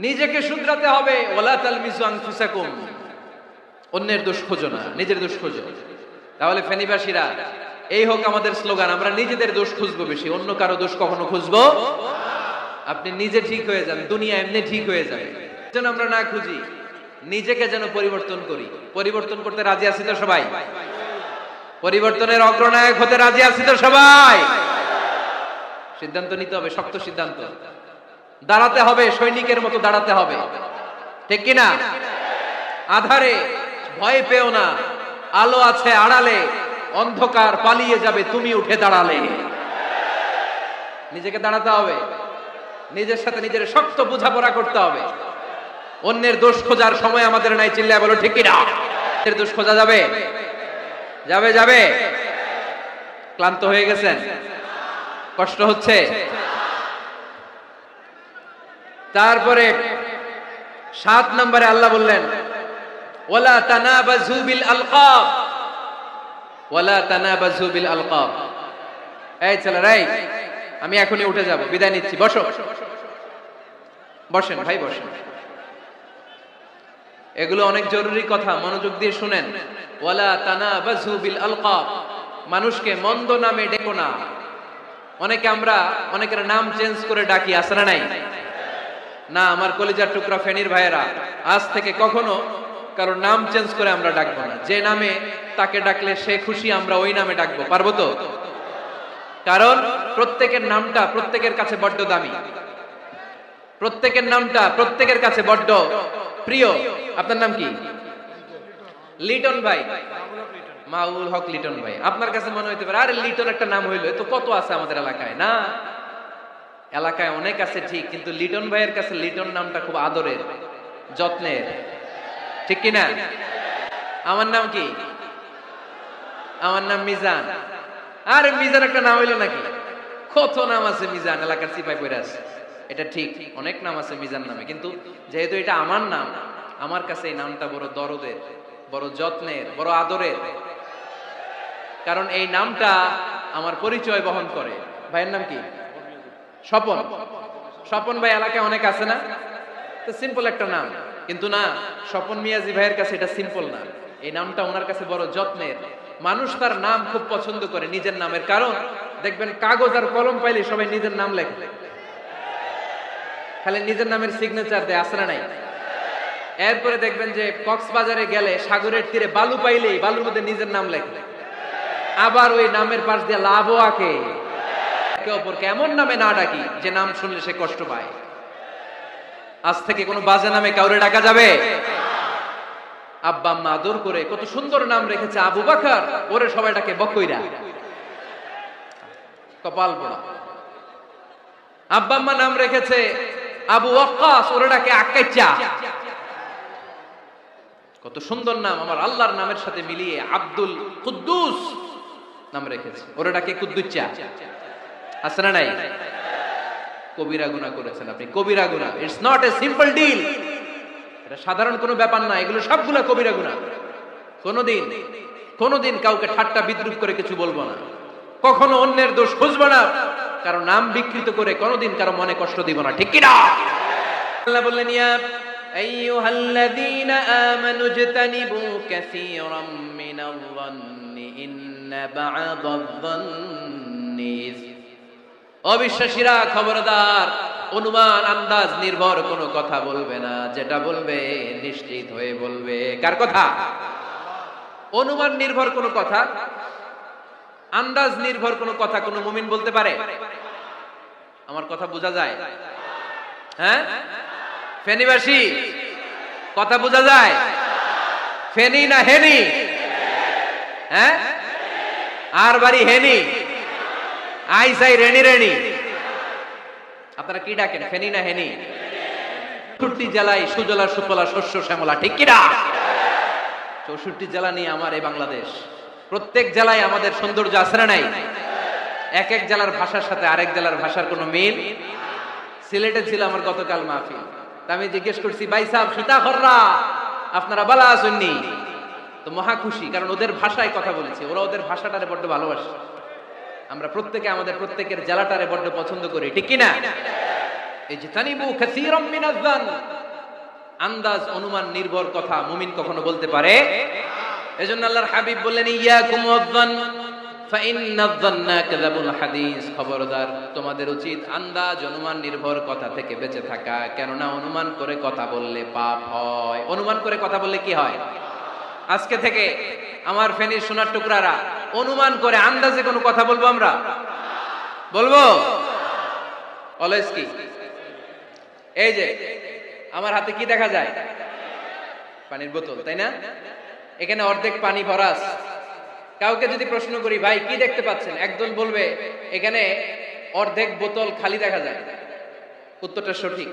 নিজেকে শুধরাতে হবে। ওয়ালা তালমিজু আনফুসাকুম, অন্যের দোষ খোঁজো না, নিজের দোষ খোঁজো। তাহলে ফেনীবাসীরা, এই হোক আমাদের স্লোগান, আমরা নিজেদের দোষ খুঁজবো বেশি, অন্য কারো দোষ কখনো খুঁজবো। আপনি নিজে ঠিক হয়ে যান, দুনিয়া এমনি ঠিক হয়ে যাবে। যেন আমরা না খুঁজি, নিজেকে যেন পরিবর্তন করি। পরিবর্তন করতে রাজি আছি তো সবাই? পরিবর্তনের অগ্রনায়ক হতে রাজি আছি তো সবাই? সিদ্ধান্ত নিতে হবে, শক্ত সিদ্ধান্ত। দাঁড়াতে হবে, সৈনিকের মতো দাঁড়াতে হবে, ঠিক কিনা? আধারে ভয় পেও না, আলো আছে আড়ালে, অন্ধকার পালিয়ে যাবে তুমি উঠে দাঁড়ালে। নিজেকে দাঁড়াতে হবে, নিজের সাথে নিজের শক্ত বোঝাপড়া করতে হবে। অন্যের দোষ খোঁজার সময় আমাদের নাই, চিল্লায় বলো ঠিক কিনা? এর দোষ খোঁজা যাবে? যাবে যাবে? ক্লান্ত হয়ে গেছেন? কষ্ট হচ্ছে? তারপরে 7 নম্বরে আল্লাহ বললেন ওয়ালা তানাবাযু বিল আলকাব, ওয়ালা তানাবাযু বিল আলকাব। এই ছেলেরা, আমি এখনই উঠে যাব, বিদায় নিচ্ছি, বসো। বসেন ভাই, বসেন। এগুলো অনেক জরুরি কথা, মনোযোগ দিয়ে শুনেন। ওয়ালা তানাবাযু বিল আলকাব, মানুষকে মন্দ নামে ডেকো না। অনেকের নাম চেঞ্জ করে ডাকি, আছে না নাই? না, আমার কলিজার টুকরা ফেনীর ভাইয়েরা, আজ থেকে কখনো কারোর নাম চেঞ্জ করে আমরা ডাকবো না। যে নামে তাকে ডাকলে সে খুশি, আমরা ওই নামে ডাকবো, পারবো তো? কারণ প্রত্যেকের নামটা প্রত্যেকের কাছে বড্ড দামি, প্রত্যেকের নামটা প্রত্যেকের কাছে বড্ড প্রিয়। আপনার নাম কি? লিটন ভাই, মাউল হক লিটন ভাই। আপনার কাছে মনে হইতে পারে আরে লিটন একটা নাম হইলো, তো কত আছে আমাদের এলাকায়। না, এলাকায় অনেক আছে ঠিক, কিন্তু লিটন ভাইয়ের কাছে লিটন নামটা খুব আদরের, যত্নের, ঠিক কিনা? আমার নাম কি? আমার নাম মিজান। আরে মিজান একটা নাম হইলো নাকি? কত নাম আছে মিজান, এলাকার সিপাই পড়ে আছে। এটা ঠিক, অনেক নাম আছে মিজান নামে, কিন্তু যেহেতু এটা আমার নাম, আমার কাছে এই নামটা বড় দরদের, বড় যত্নের, বড় আদরের। কারণ এই নামটা আমার পরিচয় বহন করে। ভাইয়ের নাম কি? স্বপন। স্বপন ভাই এলাকায় অনেক আছে না? তো সিম্পল একটা নাম, কিন্তু না, স্বপন মিয়াজি ভাইয়ের কাছে এটা সিম্পল না, এই নামটা ওনার কাছে বড় যত্নের। মানুষ তার নাম খুব পছন্দ করে নিজের নামের, কারণ দেখবেন কাগজ আর কলম পাইলে সবাই নিজের নাম লেখে, খালি নিজের নামের সিগনেচার দেয়, আছে না নাই? এরপরে দেখবেন যে কক্সবাজারে গেলে সাগরের তীরে বালু পাইলেই বালুর মধ্যে নিজের নাম লেখে, আবার ওই নামের পাশ দিয়ে লাভও আঁকে। একে অপরকে এমন নামে না ডাকি যে নাম শুনলে সে কষ্ট পায়। আজ থেকে কোনো বাজে নামে কাউরে ডাকা যাবে? আব্বা আম্মা আদর করে কত সুন্দর নাম রেখেছে, আবু বকর, ওরে সবাই ডাকে বকইরা, কপাল পোড়া। আব্বা আম্মা নাম রেখেছে আবু ওয়াক্কাস, ওরে ডাকে আক্কাইচা। কত সুন্দর নাম, আমার আল্লাহর নামের সাথে মিলিয়ে আব্দুল কুদ্দুস নাম রেখেছে, ওরে ডাকে কুদ্দুচ্চা। আছে না নাই? কবিরা গুনাহ করেছেন আপনি, কবিরা গুনাহ। It's not a simple deal, এটা সাধারণ কোনো ব্যাপার না, এগুলো সবগুলা কবিরা গুনাহ। কোনোদিন কাউকে ঠাট্টা বিদ্রুপ করে কিছু বলবো না, কখনো অন্যের দোষ খুঁজবো না, কারো নাম বিকৃত করে কোনোদিন কারো মনে কষ্ট দিব না, ঠিক কি না? আল্লাহ বললেন ইয়া আইয়ুহাল্লাযীনা আমানু ইজতানিবু কাসীরাম মিনাল যান্নি ইন্না বা'দায-যান্নি। অবিশ্বাসীরা খবরদার, অনুমান আন্দাজ নির্ভর কোনো কথা বলবে না, যেটা বলবে নিশ্চিত হয়ে বলবে। কার কথা? অনুমান নির্ভর কোনো কথা, আন্দাজ নির্ভর কোনো কথা কোনো মুমিন বলতে পারে? আমার কথা বোঝা যায়? হ্যাঁ ফেনীবাসী, কথা বোঝা যায়? ফেনী না হেনি? হ্যাঁ, আর বাড়ি হেনি, আইসাই রেনি রেনি। আপনারা কি ডাকেন, ফেনী না হেনি? 64 জেলায় সুজলা সুফলা শস্য শ্যামলা, ঠিক কিনা? 64 জেলা নিয়ে আমার এই বাংলাদেশ, প্রত্যেক জেলায় আমাদের সৌন্দর্য আছে না নাই? এক এক জেলার ভাষার সাথে আরেক জেলার ভাষার কোনো মিল। সিলেটে ছিল আমার গতকাল মাহফিল, তা আমি জিজ্ঞেস করছি ভাই সাহেব সীতাখররা আপনারা বালা আসেননি? তো মহা খুশি, কারণ ওদের ভাষায় কথা বলেছি, ওরা ওদের ভাষাটারে বড্ড ভালোবাসে। আমরা প্রত্যেকে আমাদের প্রত্যেকের জেলাটারে বড্ড পছন্দ করি, ঠিক কিনা? এই যে তানিবু কাসীরাম মিনাজ-যান, আন্দাজ অনুমান নির্ভর কথা মুমিন কখনো বলতে পারে। এজন্য আল্লাহর হাবিব বললেন ইয়াকুম ওয়াজ-যান ফাইন্নাজ-যান্না কাযাবুল হাদিস, খবরদার তোমাদের উচিত আন্দাজ অনুমান নির্ভর কথা থেকে বেঁচে থাকা, কেননা অনুমান করে কথা বললে পাপ হয়। অনুমান করে কথা বললে কি হয়? আজকে থেকে আমার ফেনীর সোনার টুকরারা অনুমান করে আন্দাজে কোনো কথা বলবো আমরা? বলবো? অলওয়েজ কি? এই যে আমার হাতে কি দেখা যায়? পানির বোতল, তাই না? এখানে অর্ধেক পানি ভরা আছে। কাউকে যদি প্রশ্ন করি ভাই কি দেখতে পাচ্ছেন, একদল বলবে এখানে অর্ধেক বোতল খালি দেখা যায়। উত্তরটা সঠিক,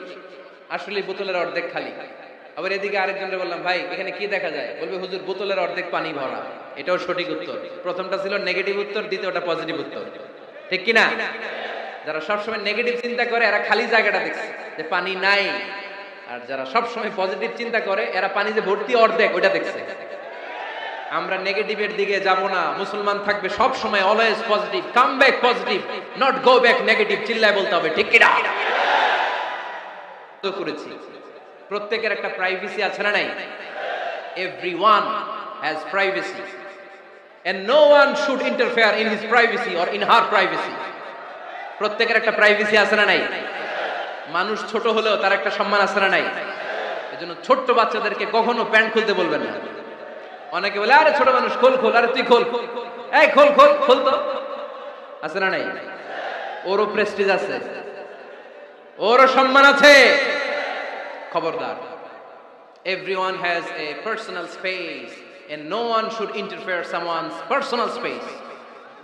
আসলে বোতলের অর্ধেক খালি। আবার এদিকে আরেকজনকে বললাম ভাই এখানে কি দেখা যায়, বলবে হুজুর বোতলের অর্ধেক পানি ভরা। এটাও সঠিক উত্তর। প্রথমটা ছিল নেগেটিভ উত্তর, দ্বিতীয়টা পজিটিভ উত্তর, ঠিক কিনা? যারা সবসময় নেগেটিভ চিন্তা করে এরা খালি জায়গাটা দেখছে যে পানি নাই, আর যারা সবসময় পজিটিভ চিন্তা করে এরা পানি যে ভর্তি অর্ধেক ওইটা দেখছে। আমরা নেগেটিভের দিকে যাব না, মুসলমান থাকবে সব সময় always positive, come back positive, not go back negative. চিল্লায় বলতে হবে, ঠিক কিনা? তো করেছি, প্রত্যেকের একটা প্রাইভেসি আছে না নাই? Everyone has privacy and no one should interfere in his privacy or in her privacy. প্রত্যেকের একটা প্রাইভেসি আছে না নাই? মানুষ ছোট হলেও তার একটা সম্মান আছে না নাই? এজন্য ছোট্ট বাচ্চাদেরকে কখনো প্যান্ট খুলতে বলবেন না। অনেকে বলে আরে ছোট মানুষ খোল খোল, আরে তুই খোল, এই খোল খোল খোল, তো আছে না নাই? ওরও প্রেস্টিজ আছে, ওরও সম্মান আছে। খবরদার, everyone has a personal space and no one should interfere someone's personal space.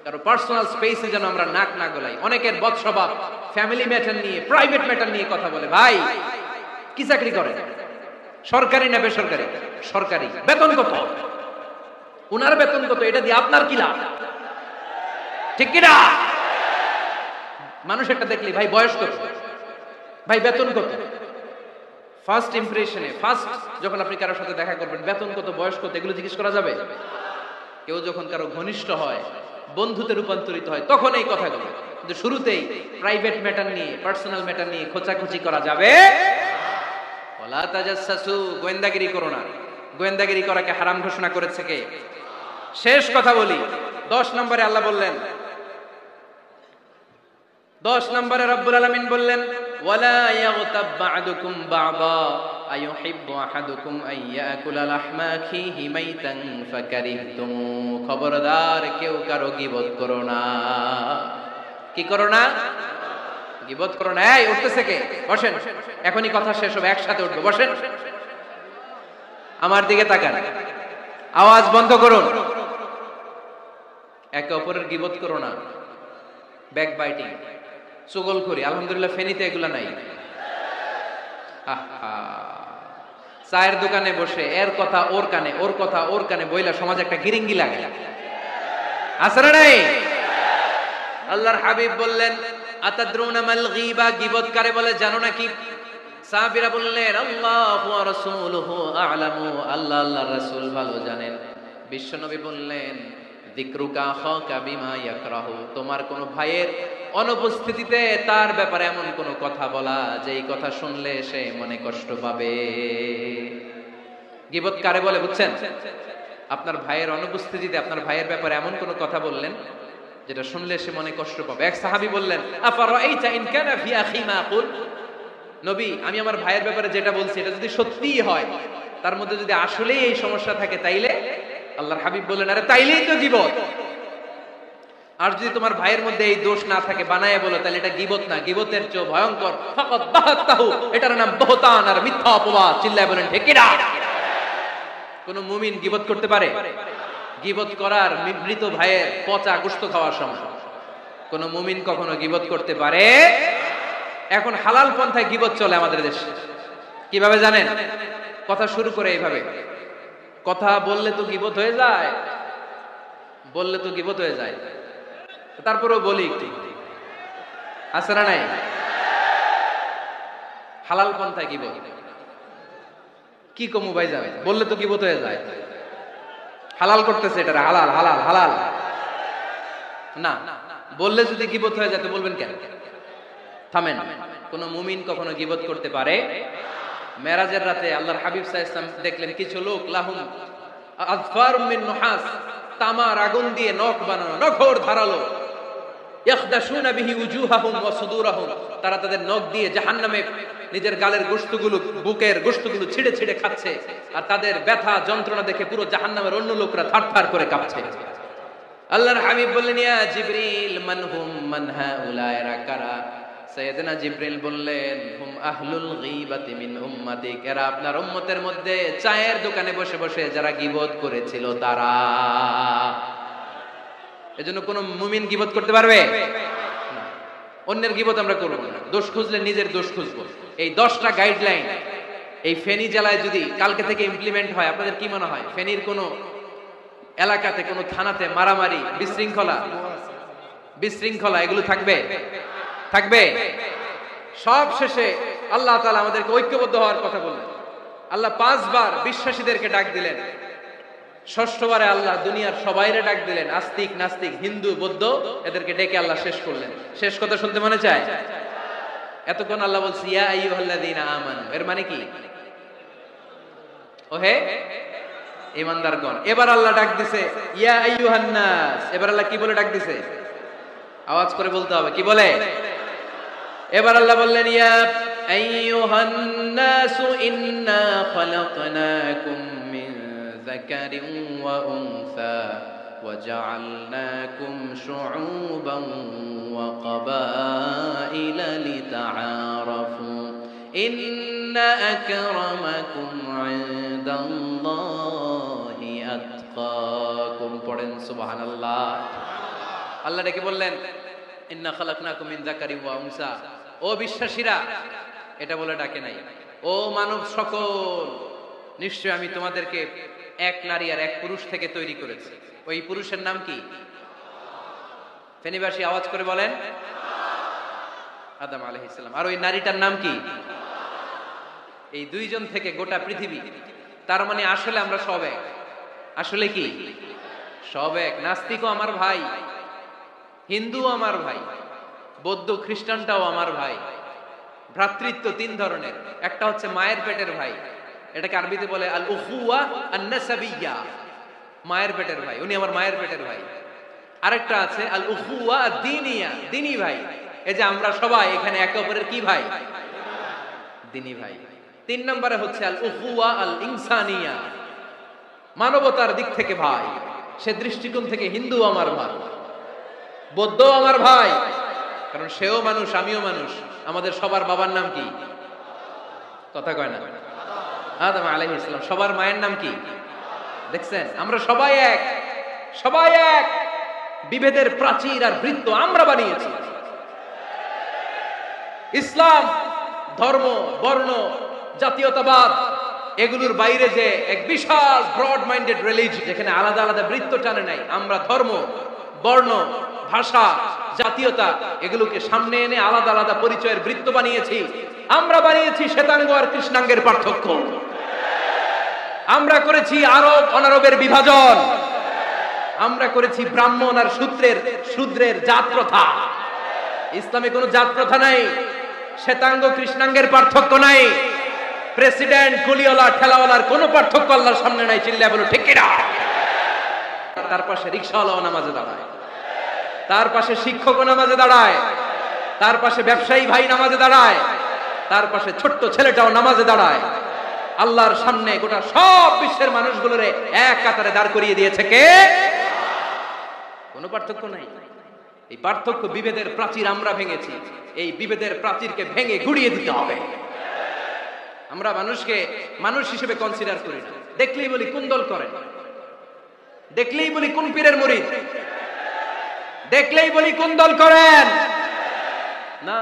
কারো পার্সোনাল স্পেসে যেন আমরা নাক না গলাই। অনেকের বদ স্বভাব ফ্যামিলি ম্যাটার নিয়ে, প্রাইভেট ম্যাটার নিয়ে কথা বলে। ভাই কি চাকরি করে, সরকারি না বেসরকারি? সরকারি। বেতন কত? উনার বেতন কত? এটা দিয়ে আপনার কি লাভ, ঠিক কিনা? মানুষ একটা দেখলি ভাই বয়স কত, ভাই বেতন কত? ফার্স্ট ইমপ্রেশনে, ফার্স্ট যখন আপনি কারোর সাথে দেখা করবেন, বেতন কত, বয়স কত, এগুলো জিজ্ঞেস করা যাবে? কেউ যখন কারো ঘনিষ্ঠ হয়, বন্ধুতে রূপান্তরিত হয়, তখন এই কথাগুলো। কিন্তু শুরুতেই প্রাইভেট ম্যাটার নিয়ে, পার্সোনাল ম্যাটার নিয়ে খোঁচাখুচি করা যাবে? ওয়ালা তাজাসসু, গোয়েন্দাগিরি করো না। গোয়েন্দাগিরি করাকে হারাম ঘোষণা করেছে কে? শেষ কথা বলি, 10 নম্বরে আল্লাহ বললেন, 10 নম্বরে রব্বুল আলামিন বললেন ওয়ালা ইয়াগতাব বা'দুকুম বা'দা আইয়ুহিব্বু আহাদুকুম আইয়াকুলা লাহমা আখিহি মাইতান ফাকারিহতুম। খবরদার কেউ কারো গীবত করো না। কি করো না? গীবত করো না। এই উঠতেছে কে? বসেন, এখনই কথা শেষ হবে, একসাথে উঠবো। বসেন, আমার দিকে তাকান, আওয়াজ বন্ধ করুন। একে অপরের গীবত করো না, ব্যাক বাইটিং, চুগলখড়ি। আলহামদুলিল্লাহ ফেনীতে এগুলা নাই। চায়ের দোকানে বসে এর কথা ওর কানে, ওর কথা ওর কানে বইলা সমাজে একটা গিরিঙ্গি লাগে, আছে না নাই? আল্লাহর হাবিব বললেন আতাদরুনা মাল গীবা, গীবত কারে বলে জানো নাকি? সাহাবীরা বললেন আল্লাহু ওয়া রাসূলুহু আ'লামু, আল্লাহ আল্লাহর রাসূল ভালো জানেন। বিশ্বনবী বললেন যিকরুকা আখাকা বিমা ইয়াকরাহু, তোমার কোন ভাইয়ের অনুপস্থিতিতে তার ব্যাপারে এমন কোন কথা বলা যেই কথা শুনলে সে মনে কষ্ট পাবে। গীবত কারে বলে বুঝছেন? আপনার ভাইয়ের অনুপস্থিতিতে আপনার ভাইয়ের ব্যাপারে এমন কোন কথা বললেন যেটা শুনলে সে মনে কষ্ট পাবে। এক সাহাবী বললেন আফারাইতা ইন কানা ফি আখি মা কুল, নবী আমি আমার ভাইয়ের ব্যাপারে যেটা বলছি এটা যদি সত্যিই হয়, তার মধ্যে যদি আসলেই এই সমস্যা থাকে, তাইলে? আল্লাহর হাবিব বললেন আরে তাইলেই তো গীবত। আর যদি তোমার ভাইয়ের মধ্যে এই দোষ না থাকে, বানায়ে বলো, তাহলে এটা গীবত না, গীবতের চেয়ে ভয়ঙ্কর। ফাকাদ বাহাতাহু, এটার নাম বহতান আর মিথ্যা অপবাদ। চিল্লায় বলেন ঠিক কিনা? কোন মুমিন গীবত করতে পারে? গীবত করার মৃত ভাইয়ের পচা গোশত খাওয়ার সময় কোন মুমিন কখনো গীবত করতে পারে? এখন হালাল পন্থায় গীবত চলে আমাদের দেশে। কিভাবে জানেন? কথা শুরু করে এইভাবে, কথা বললে তো গীবত হয়ে যায়, বললে তো গীবত হয়ে যায়। তারপরেও বলি একটু, আছে না নাই? হালাল পন্থায় গীবত কি কমু ভাই যাবে, বললে তো গীবত হয়ে যায়। হালাল করতেছে এটা, হালাল হালাল হালাল না, বললে যদি গীবত হয়ে যায় তো বলবেন কেন? থামেন। কোন মুমিন কখনো গীবত করতে পারে? মেরাজের রাতে আল্লাহর হাবিব সাল্লাল্লাহু আলাইহি ওয়াসাল্লাম দেখলেন কিছু লোক লাহুম আযফারুম মিন নুহাস, তামার আগুন দিয়ে নখ বানানো, নখর ধারালো, ইয়াখদাশুনা বিহি উজুহাহুম ওয়া সুদুরাহুম, তারা তাদের নখ দিয়ে জাহান্নামে নিজের গালের গোশতগুলো, বুকের গোশতগুলো ছিঁড়ে ছিঁড়ে খাচ্ছে, আর তাদের ব্যথা যন্ত্রণা দেখে পুরো জাহান্নামের অন্য লোকরা থারথার করে কাঁপছে। আল্লাহর হাবিব বললেন, ইয়া জিবরিল মানহুম মান হাউলা, এরা কারা? সাইয়েদনা জিবরিল বললেন, হুম আহলুল গীবাতি মিন উম্মাতিক, এরা আপনার উম্মতের মধ্যে চায়ের দোকানে বসে বসে যারা গীবত করেছিল তারা। এজন্য কোন মুমিন গীবত করতে পারবে না। অন্যের গীবত আমরা করব না, দোষ খুঁজলে নিজের দোষ খুঁজবো। এই 10টা গাইডলাইন এই ফেনী জেলায় যদি কালকে থেকে ইমপ্লিমেন্ট হয়, আপনাদের কি মনে হয় ফেনীর কোন এলাকাতে, কোন থানাতে মারামারি, বিশৃঙ্খলা এগুলো থাকবে? থাকবে? সব শেষে আল্লাহ তাআলা আমাদেরকে ঐক্যবদ্ধ হওয়ার কথা বললেন। আল্লাহ 5 বার বিশ্বাসীদেরকে ডাক দিলেন, 6ষ্ঠবারে আল্লাহ দুনিয়ার সবাইরে ডাক দিলেন, আস্তিক নাস্তিক হিন্দু বৌদ্ধ এদেরকে ডেকে আল্লাহ শেষ করলেন। শেষ কথা শুনতে মনে চায়? এতক্ষণ আল্লাহ বলছে ইয়া আইয়ুহাল্লাযীনা আমানু, এর মানে কি? ওহে ঈমানদারগণ। এবার আল্লাহ ডাক দিছে ইয়া আইয়ুহান নাস। এবার আল্লাহ কি বলে ডাক দিছে? আওয়াজ করে বলতে হবে, কি বলে? এবার আল্লাহ বললেন, ইয়া আইয়ুহান নাস ইন্না খালাকনাকুম মিন যাকারিন ওয়া উনসা ওয়া জাআলনাকুম শুউবান ওয়া ক্বাবাইলা লিতাআরাফু ইন্না আকরামাকুম ইনদাল্লাহি আতকাকুম। পড়েন সুবহানাল্লাহ। আল্লাহ ডেকে বললেন, ইন্না খালাকনাকুম মিন যাকারিন ওয়া উনসা, ও বিশ্বাসীরা, এটা বলে ডাকে নাই, ও মানব সকল, নিশ্চয় আমি তোমাদেরকে এক নারী আর এক পুরুষ থেকে তৈরি করেছি। ওই পুরুষের নাম কি? ফেনীবাসী আওয়াজ করে বলেন, আদম আলাইহিস সালাম। আর ওই নারীটার নাম কি? এই দুইজন থেকে গোটা পৃথিবী। তার মানে আসলে আমরা সব এক। আসলে কি? সব এক। নাস্তিকও আমার ভাই, হিন্দুও আমার ভাই, বৌদ্ধ খ্রিস্টানটাও আমার ভাই। ভ্রাতৃত্ব 3 ধরনের। একটা হচ্ছে মায়ের পেটের ভাই, এটাকে আরবিতে বলে আল উখুওয়া আন নাসাবিয়্যা, মায়ের পেটের ভাই, উনি আমার মায়ের পেটের ভাই। আরেকটা আছে আল উখুওয়া আদ-দীনিয়া, দ্বীনি ভাই। এই যে আমরা সবাই এখানে একে অপরের কি ভাই? দ্বীনি ভাই। 3 নম্বরে হচ্ছে আল উখুওয়া আল ইনসানিয়া, মানবতার দিক থেকে ভাই। সে দৃষ্টিকোণ থেকে হিন্দু আমার ভাই, বৌদ্ধ আমার ভাই, কারণ সেও মানুষ আমিও মানুষ। আমাদের সবার বাবার নাম কি? কথা কয় না? আদম আলাইহিস সালাম। সবার মায়ের নাম কি? দেখছেন, আমরা সবাই এক, সবাই এক। বিভেদের প্রাচীর আর বৃত্ত আমরা বানিয়েছি। ইসলাম ধর্ম, বর্ণ, জাতীয়তাবাদ এগুলোর বাইরে যে এক বিশাল ব্রড মাইন্ডেড রিলিজিয়ন, যেখানে আলাদা আলাদা বৃত্ত টানে নাই। আমরা ধর্ম, বর্ণ, ভাষা, জাতীয়তা এগুলোকে সামনে এনে আলাদা আলাদা পরিচয়ের বৃত্ত বানিয়েছি। আমরা বানিয়েছি শ্বেতাঙ্গ আর কৃষ্ণাঙ্গের পার্থক্য। আমরা করেছি আরব অনারবের বিভাজন। আমরা করেছি ব্রাহ্মণ আর শূদ্রের জাত প্রথা। ইসলামে কোনো জাত প্রথা নাই, শ্বেতাঙ্গ কৃষ্ণাঙ্গের পার্থক্য নাই, প্রেসিডেন্ট কুলিওয়ালা ঠেলাওয়ালার কোনো পার্থক্য আল্লাহর সামনে নাই। চিল্লায় বলো ঠিক কিনা? তার পাশে রিকশাওয়ালাও নামাজে দাঁড়ায়, তার পাশে শিক্ষকও নামাজে দাঁড়ায়, তার পাশে ব্যবসায়ী ভাই নামাজে দাঁড়ায়, তার পাশে ছোট্ট ছেলেটাও নামাজে দাঁড়ায়। আল্লাহর সামনে গোটা সব বিশ্বের মানুষগুলোরে এক কাতারে দাঁড় করিয়ে দিয়েছে কে? কোনো পার্থক্য নাই। এই পার্থক্য, বিভেদের প্রাচীর আমরা ভেঙেছি। এই বিভেদের প্রাচীরকে ভেঙে গুড়িয়ে দিতে হবে। আমরা মানুষকে মানুষ হিসেবে কনসিডার করি না। দেখলেই বলি কোন দল করেন, দেখলেই বলি কোন পীরের মুরিদ, দেখলেই বলি কোন দল করেন। না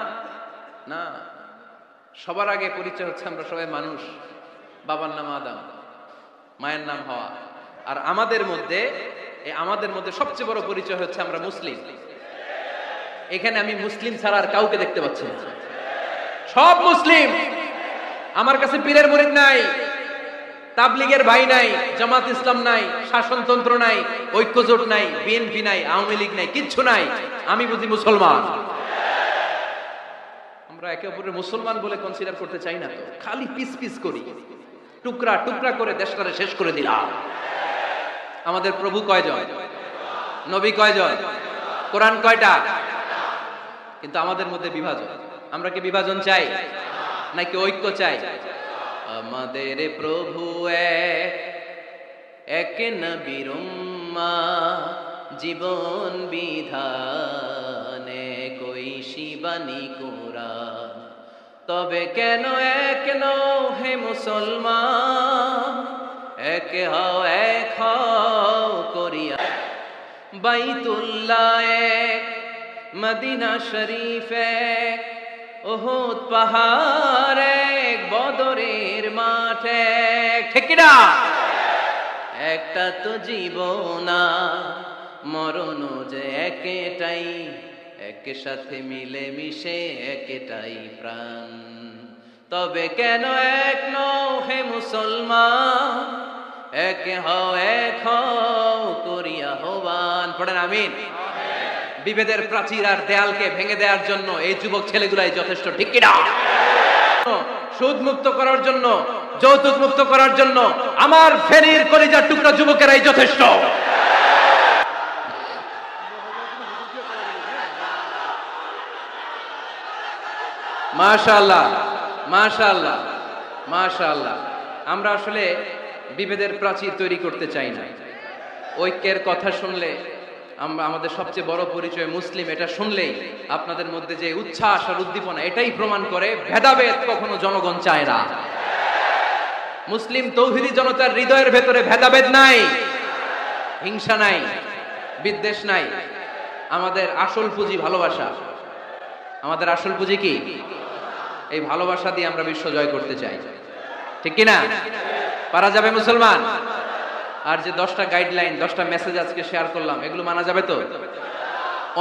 না, সবার আগে পরিচয় হচ্ছে আমরা সবাই মানুষ। বাবার নাম আদম, মায়ের নাম হাওয়া। আর আমাদের মধ্যে সবচেয়ে বড় পরিচয় হচ্ছে আমরা মুসলিম। এখানে আমি মুসলিম ছাড়া আর কাউকে দেখতে পাচ্ছি না, সব মুসলিম। আমার কাছে পীরের মুরিদ নাই, তাবলীগের ভাই নাই, জামাত ইসলাম নাই, শাসনতন্ত্র নাই, ঐক্যজোট নাই, বিএনপি নাই, আওয়ামী লীগ নাই, কিচ্ছু নাই। আমি বুঝি মুসলমান। আমরা একে অপরের মুসলমান বলে কনসিডার করতে চাই না তো, খালি পিস পিস করি, টুকরা টুকরা করে দেশটারে শেষ করে দিলাম। আমাদের প্রভু কয়জন? নবী কয়জন? কোরআন কয়টা? কিন্তু আমাদের মধ্যে বিভাজন। আমরা কি বিভাজন চাই নাকি ঐক্য চাই? আমাদের প্রভু এক নবীর উম্মাহ, জীবন বিধানে কই শিবানী কোরআন। তবে কেন এক নও হে মুসলমান, এক হও এক হও করিয়া। বাইতুল্লাহ এক, মদিনা শরীফ এক, উহুদ পাহাড় এক, বদরের মাঠ এক, ঠিক না? একটা তো জীবন, মরণ যে একটাই, একের সাথে মিলে মিশে একটাই প্রাণ। তবে কেন এক নও হে মুসলমান, এক হও এক হও করিয়া আহ্বান। পড়েন আমিন। বিভেদের প্রাচীর আর দেয়ালকে ভেঙে দেওয়ার জন্য এই যুবক ছেলেগুলাই যথেষ্ট, ঠিক কিনা? সুদ মুক্ত করার জন্য, যৌতুক মুক্ত করার জন্য আমার ফেনীর কলিজার টুকরা যুবকেরাই যথেষ্ট। মাশাআল্লাহ, মাশাআল্লাহ, মাশাআল্লাহ। আমরা আসলে বিভেদের প্রাচীর তৈরি করতে চাই না। ঐক্যের কথা শুনলে আমরা, আমাদের সবচেয়ে বড় পরিচয় মুসলিম, এটা শুনলেই আপনাদের মধ্যে যে উচ্ছ্বাস আর উদ্দীপনা, এটাই প্রমাণ করে ভেদাভেদ কখনো জনগণ চায় না। মুসলিম তৌহিদি জনতার হৃদয়ের ভেতরে ভেদাভেদ নাই, হিংসা নাই, বিদ্বেষ নাই। আমাদের আসল পুঁজি ভালোবাসা। আমাদের আসল পুঁজি কি? এই ভালোবাসা দিয়ে আমরা বিশ্ব জয় করতে চাই, ঠিক কিনা? পারা যাবে মুসলমান? আর যে 10টা গাইডলাইন, 10টা মেসেজ আজকে শেয়ার করলাম, এগুলো মানা যাবে তো?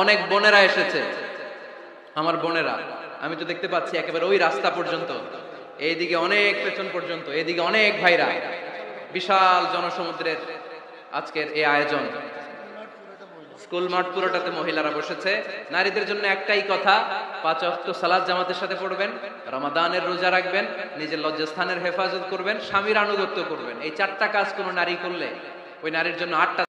অনেক বোনেরা এসেছে, আমার বোনেরা, আমি তো দেখতে পাচ্ছি একেবারে ওই রাস্তা পর্যন্ত, এইদিকে অনেক পেছন পর্যন্ত, এইদিকে অনেক ভাইরা। বিশাল জনসমুদ্রের আজকের এই আয়োজন। স্কুল মাঠ পুরোটাতে মহিলারা বসেছে। নারীদের জন্য একটাই কথা, 5 ওয়াক্ত সালাত জামাতের সাথে পড়বেন, রমাদানের রোজা রাখবেন, নিজের লজ্জাস্থানের হেফাজত করবেন, স্বামীর আনুগত্য করবেন। এই 4টা কাজ কোনো নারী করলে ওই নারীর জন্য 8টা